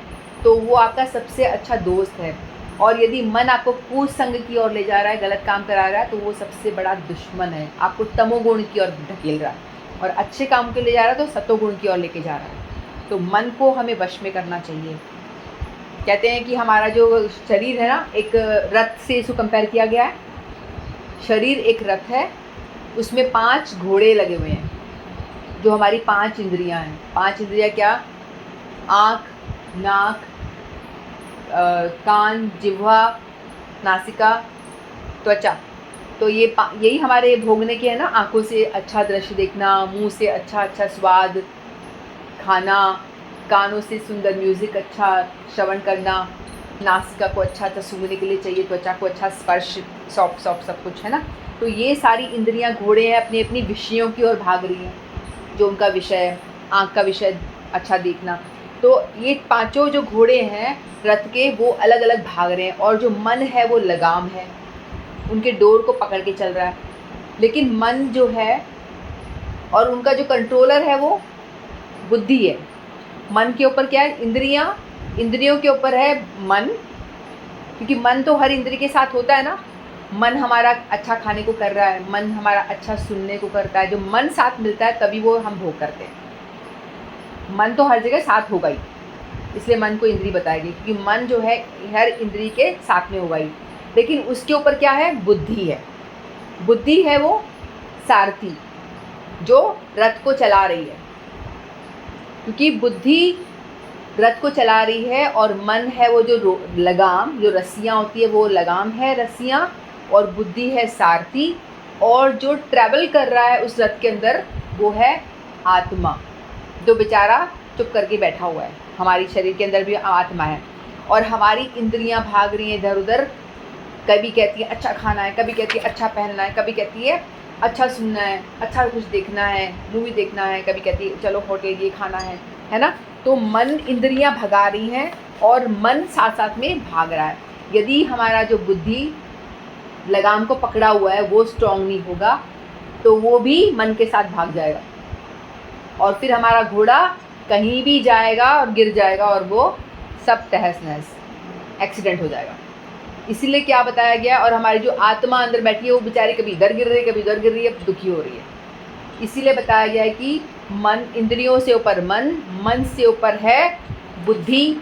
तो वो आपका सबसे अच्छा दोस्त है। और यदि मन आपको कुसंग की ओर ले जा रहा है, गलत काम करा रहा है, तो वो सबसे बड़ा दुश्मन है, आपको तमोगुण की ओर ढकेल रहा है। और अच्छे काम के ले जा रहा है तो सतोगुण की ओर लेके जा रहा है। तो मन को हमें वश में करना चाहिए। कहते हैं कि हमारा जो शरीर है ना, एक रथ से इसको कंपेयर किया गया है। शरीर एक रथ है, उसमें 5 घोड़े लगे हुए हैं, जो हमारी 5 इंद्रियां हैं। 5 इंद्रियां क्या? आँख, नाक, कान, जिह्वा, नासिका, त्वचा। तो यही हमारे भोगने के है ना। आँखों से अच्छा दृश्य देखना, मुंह से अच्छा अच्छा स्वाद खाना, कानों से सुंदर म्यूज़िक अच्छा श्रवण करना, नासिका को अच्छा अच्छा सूंघने के लिए चाहिए, त्वचा को अच्छा स्पर्श, सॉफ्ट सॉफ्ट सब कुछ है ना। तो ये सारी इंद्रियां घोड़े हैं, अपनी अपनी विषयों की ओर भाग रही हैं। जो उनका विषय है, आँख का विषय अच्छा देखना। तो ये 5 जो घोड़े हैं रथ के, वो अलग अलग भाग रहे हैं। और जो मन है वो लगाम है, उनके डोर को पकड़ के चल रहा है। लेकिन मन जो है और उनका जो कंट्रोलर है वो बुद्धि है। मन के ऊपर क्या है? इंद्रियों के ऊपर है मन, क्योंकि मन तो हर इंद्रिय के साथ होता है ना। मन हमारा अच्छा खाने को कर रहा है, मन हमारा अच्छा सुनने को करता है। जो मन साथ मिलता है तभी वो हम भोग करते हैं। मन तो हर जगह साथ होगा ही, इसलिए मन को इंद्री बताएगी, क्योंकि मन जो है हर इंद्री के साथ में होगा ही। लेकिन उसके ऊपर क्या है? बुद्धि है। बुद्धि है वो सारथी जो रथ को चला रही है, क्योंकि बुद्धि रथ को चला रही है और मन है वो जो लगाम, जो रस्सियाँ होती है वो लगाम है रस्सियाँ, और बुद्धि है सारथी, और जो ट्रैवल कर रहा है उस रथ के अंदर वो है आत्मा, जो बेचारा चुप करके बैठा हुआ है। हमारी शरीर के अंदर भी आत्मा है और हमारी इंद्रियां भाग रही हैं इधर उधर। कभी कहती है अच्छा खाना है, कभी कहती है अच्छा पहनना है, कभी कहती है अच्छा सुनना है, अच्छा कुछ देखना है, मूवी देखना है, कभी कहती है चलो होटल ये खाना है ना। तो मन इंद्रियां भगा रही हैं और मन साथ साथ में भाग रहा है। यदि हमारा जो बुद्धि लगाम को पकड़ा हुआ है वो स्ट्रांग नहीं होगा तो वो भी मन के साथ भाग जाएगा और फिर हमारा घोड़ा कहीं भी जाएगा और गिर जाएगा और वो सब तहस नहस, एक्सीडेंट हो जाएगा। इसीलिए क्या बताया गया, और हमारी जो आत्मा अंदर बैठी है वो बेचारी कभी इधर गिर रही है, कभी उधर गिर रही है, दुखी हो रही है। इसीलिए बताया गया है कि मन, इंद्रियों से ऊपर मन, मन से ऊपर है बुद्धि,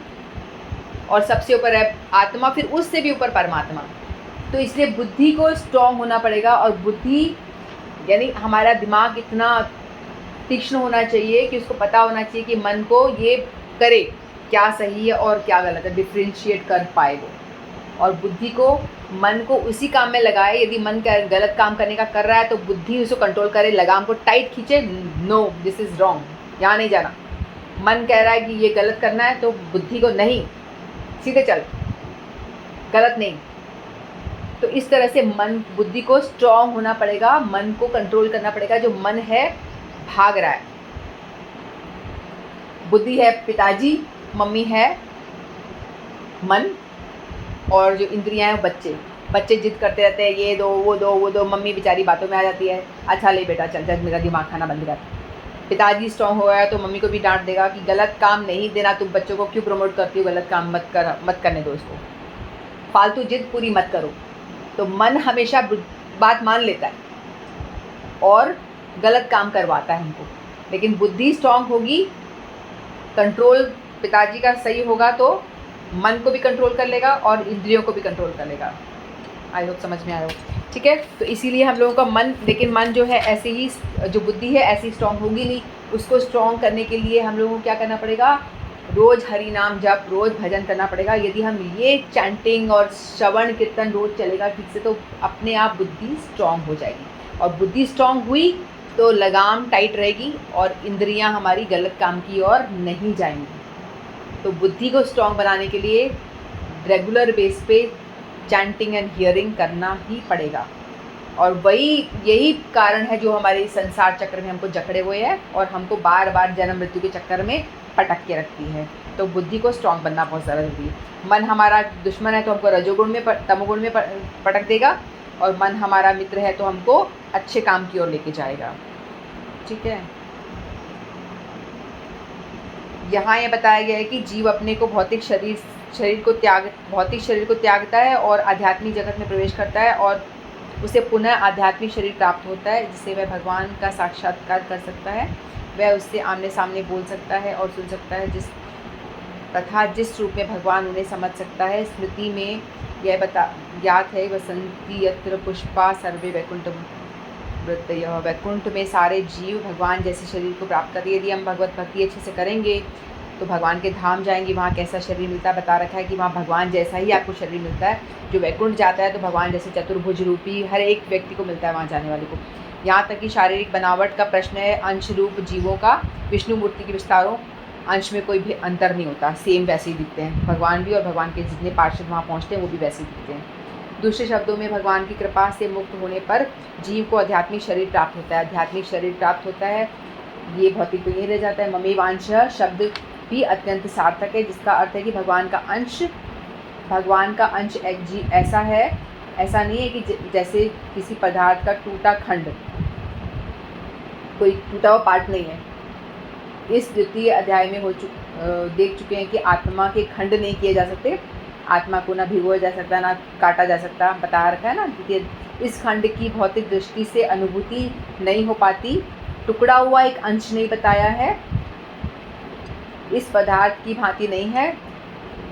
और सबसे ऊपर है आत्मा, फिर उससे भी ऊपर परमात्मा। तो इसलिए बुद्धि को स्ट्रॉन्ग होना पड़ेगा, और बुद्धि यानी हमारा दिमाग इतना तीक्ष्ण होना चाहिए कि उसको पता होना चाहिए कि मन को ये करे, क्या सही है और क्या गलत है, डिफ्रेंशिएट कर पाए वो। और बुद्धि को, मन को उसी काम में लगाए। यदि मन गलत काम करने का कर रहा है तो बुद्धि उसको कंट्रोल करे, लगाम को टाइट खींचे, नो दिस इज़ रॉन्ग, यहाँ नहीं जाना। मन कह रहा है कि ये गलत करना है तो बुद्धि को नहीं, सीधे चल, गलत नहीं। तो इस तरह से मन, बुद्धि को स्ट्रॉन्ग होना पड़ेगा, मन को कंट्रोल करना पड़ेगा। जो मन है भाग रहा है, बुद्धि है पिताजी, मम्मी है मन, और जो इंद्रियां हैं बच्चे। बच्चे जिद करते रहते हैं ये दो वो दो वो दो, मम्मी बेचारी बातों में आ जाती है, अच्छा ले बेटा चल चल मेरा दिमाग खाना बंद कर। पिताजी स्ट्रॉन्ग हो गया तो मम्मी को भी डांट देगा कि गलत काम नहीं देना, तुम बच्चों को क्यों प्रमोट करती हो, गलत काम मत करने दो इसको, फालतू जिद पूरी मत करो। तो मन हमेशा बात मान लेता है और गलत काम करवाता है हमको। लेकिन बुद्धि स्ट्रांग होगी, कंट्रोल पिताजी का सही होगा तो मन को भी कंट्रोल कर लेगा और इंद्रियों को भी कंट्रोल कर लेगा। आई होप समझ में आया हो, ठीक है। तो इसीलिए हम लोगों का मन, लेकिन मन जो है ऐसे ही, जो बुद्धि है ऐसी स्ट्रांग होगी नहीं। उसको स्ट्रांग करने के लिए हम लोगों को क्या करना पड़ेगा, रोज़ हरि नाम जप, रोज़ भजन करना पड़ेगा। यदि हम ये चैंटिंग और श्रवण कीर्तन रोज़ चलेगा ठीक से तो अपने आप बुद्धि स्ट्रांग हो जाएगी, और बुद्धि स्ट्रांग हुई तो लगाम टाइट रहेगी और इंद्रियां हमारी गलत काम की ओर नहीं जाएंगी। तो बुद्धि को स्ट्रांग बनाने के लिए रेगुलर बेस पे चैंटिंग एंड हियरिंग करना ही पड़ेगा, और यही कारण है जो हमारे संसार चक्र में हमको जकड़े हुए हैं और हमको बार बार जन्म मृत्यु के चक्कर में पटक के रखती है। तो बुद्धि को स्ट्रांग बनना बहुत ज़्यादा जरूरी है। मन हमारा दुश्मन है तो हमको रजोगुण में तमोगुण में पटक देगा, और मन हमारा मित्र है तो हमको अच्छे काम की ओर लेके जाएगा, ठीक है। यहाँ ये बताया गया है कि जीव अपने को भौतिक शरीर को त्यागता है और आध्यात्मिक जगत में प्रवेश करता है, और उसे पुनः आध्यात्मिक शरीर प्राप्त होता है जिससे वह भगवान का साक्षात्कार कर सकता है। वह उससे आमने सामने बोल सकता है और सुन सकता है, जिस रूप में भगवान उन्हें समझ सकता है। स्मृति में यह ज्ञात है, वसंती यत्र पुष्पा सर्वे वैकुंठ वृत्तयः। वैकुंठ में सारे जीव भगवान जैसे शरीर को प्राप्त करते। यदि हम भगवत भक्ति अच्छे से करेंगे तो भगवान के धाम जाएंगे, वहाँ कैसा शरीर मिलता है बता रखा है कि वहाँ भगवान जैसा ही आपको शरीर मिलता है। जो वैकुंठ जाता है तो भगवान जैसे चतुर्भुज रूपी हर एक व्यक्ति को मिलता है वहाँ जाने वाले को। यहाँ तक कि शारीरिक बनावट का प्रश्न है, अंश रूप जीवों का विष्णु मूर्ति के विस्तारों अंश में कोई भी अंतर नहीं होता, सेम वैसे ही दिखते हैं भगवान भी, और भगवान के जितने पार्षद वहाँ पहुँचते हैं वो भी वैसे ही दिखते हैं। दूसरे शब्दों में भगवान की कृपा से मुक्त होने पर जीव को आध्यात्मिक शरीर प्राप्त होता है। आध्यात्मिक शरीर प्राप्त होता है, ये भौतिक तो यही रह जाता है। ममेवांशः शब्द भी अत्यंत सार्थक है, जिसका अर्थ है कि भगवान का अंश ऐसा है, ऐसा नहीं है कि जैसे किसी पदार्थ का टूटा खंड, कोई टूटा हुआ पार्ट नहीं है। इस द्वितीय अध्याय में देख चुके हैं कि आत्मा के खंड नहीं किए जा सकते, आत्मा को ना भिगोया जा सकता, ना काटा जा सकता, बता रखा है ना। इस खंड की भौतिक दृष्टि से अनुभूति नहीं हो पाती। टुकड़ा हुआ एक अंश नहीं बताया है, इस पदार्थ की भांति नहीं है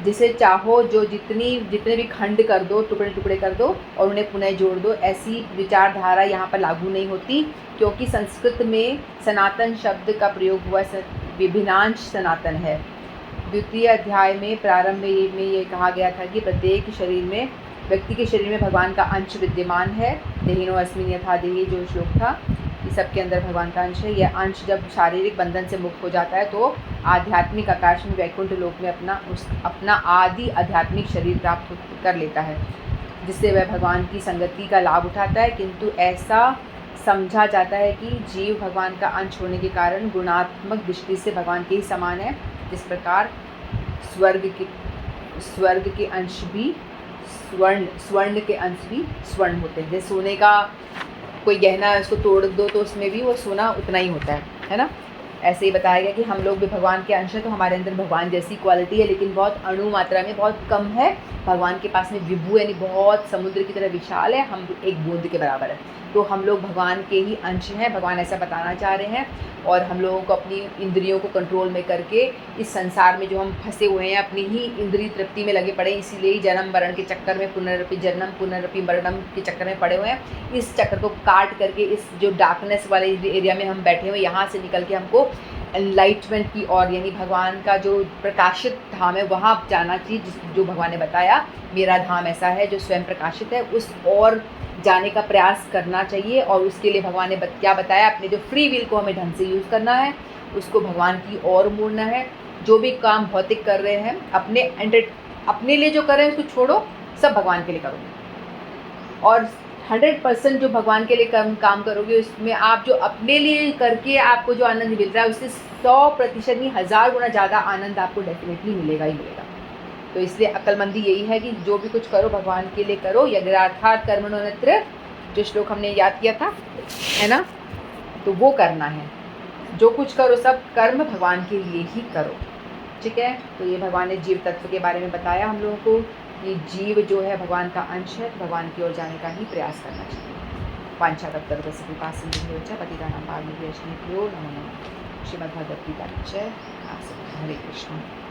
जिसे चाहो जो जितने भी खंड कर दो, टुकड़े टुकड़े कर दो और उन्हें पुनः जोड़ दो। ऐसी विचारधारा यहाँ पर लागू नहीं होती, क्योंकि संस्कृत में सनातन शब्द का प्रयोग हुआ विभिन्नांश सनातन है। द्वितीय अध्याय में प्रारंभ में ये कहा गया था कि प्रत्येक शरीर में, व्यक्ति के शरीर में भगवान का अंश विद्यमान है। देहिनो अस्मिन् यथा देहि जो श्लोक था, कि सबके अंदर भगवान का अंश है। यह अंश जब शारीरिक बंधन से मुक्त हो जाता है तो आध्यात्मिक आकाश में वैकुंठ लोक में अपना आदि आध्यात्मिक शरीर प्राप्त कर लेता है, जिससे वह भगवान की संगति का लाभ उठाता है। किंतु ऐसा समझा जाता है कि जीव भगवान का अंश होने के कारण गुणात्मक दृष्टि से भगवान के ही समान है। जिस प्रकार स्वर्ग के अंश भी स्वर्ण के अंश भी स्वर्ण होते हैं। जैसे सोने का कोई गहना है, उसको तोड़ दो तो उसमें भी वो सोना उतना ही होता है ना। ऐसे ही बताया गया कि हम लोग भी भगवान के अंश हैं, तो हमारे अंदर भगवान जैसी क्वालिटी है, लेकिन बहुत अणु मात्रा में, बहुत कम है। भगवान के पास में विभु यानी बहुत समुद्र की तरह विशाल है, हम एक बूंद के बराबर है। तो हम लोग भगवान के ही अंश हैं, भगवान ऐसा बताना चाह रहे हैं। और हम लोगों को अपनी इंद्रियों को कंट्रोल में करके इस संसार में जो हम फंसे हुए हैं, अपनी ही इंद्रिय तृप्ति में लगे पड़े, इसीलिए ही जन्म मरण के चक्कर में, पुनरपि जन्म पुनरपि मरणम के चक्कर में पड़े हुए हैं। इस चक्कर को काट करके इस जो डार्कनेस वाले एरिया में हम बैठे हुए, यहाँ से निकल के हमको एनलाइटमेंट की ओर, यानी भगवान का जो प्रकाशित धाम है वहाँ जाना चाहिए। जो भगवान ने बताया, मेरा धाम ऐसा है जो स्वयं प्रकाशित है, उस ओर जाने का प्रयास करना चाहिए। और उसके लिए भगवान ने क्या बताया, अपने जो फ्री विल को हमें ढंग से यूज़ करना है, उसको भगवान की ओर मोड़ना है। जो भी काम भौतिक कर रहे हैं, अपने लिए जो कर रहे हैं उसको छोड़ो, सब भगवान के लिए करो। और 100% जो भगवान के लिए काम करोगे, उसमें आप जो अपने लिए करके आपको जो आनंद मिल रहा है, उससे 100% नहीं 1000 गुना ज़्यादा आनंद आपको डेफिनेटली मिलेगा ही मिलेगा। तो इसलिए अक्लमंदी यही है कि जो भी कुछ करो भगवान के लिए करो। यज्ञार्थात् कर्मणो अन्यत्र, जो श्लोक हमने याद किया था, है ना, तो वो करना है। जो कुछ करो सब कर्म भगवान के लिए ही करो, ठीक है। तो ये भगवान ने जीव तत्व के बारे में बताया हम लोगों को कि जीव जो है भगवान का अंश है, भगवान की ओर जाने का ही प्रयास करना चाहिए। वांछाकल्पतरुभ्यश्च कृपा सिन्धुभ्यो च पतितानां पावनेभ्यो वैष्णवेभ्यो नमो नमः। श्रीमद्भगवद्गीता जय। हरे कृष्ण।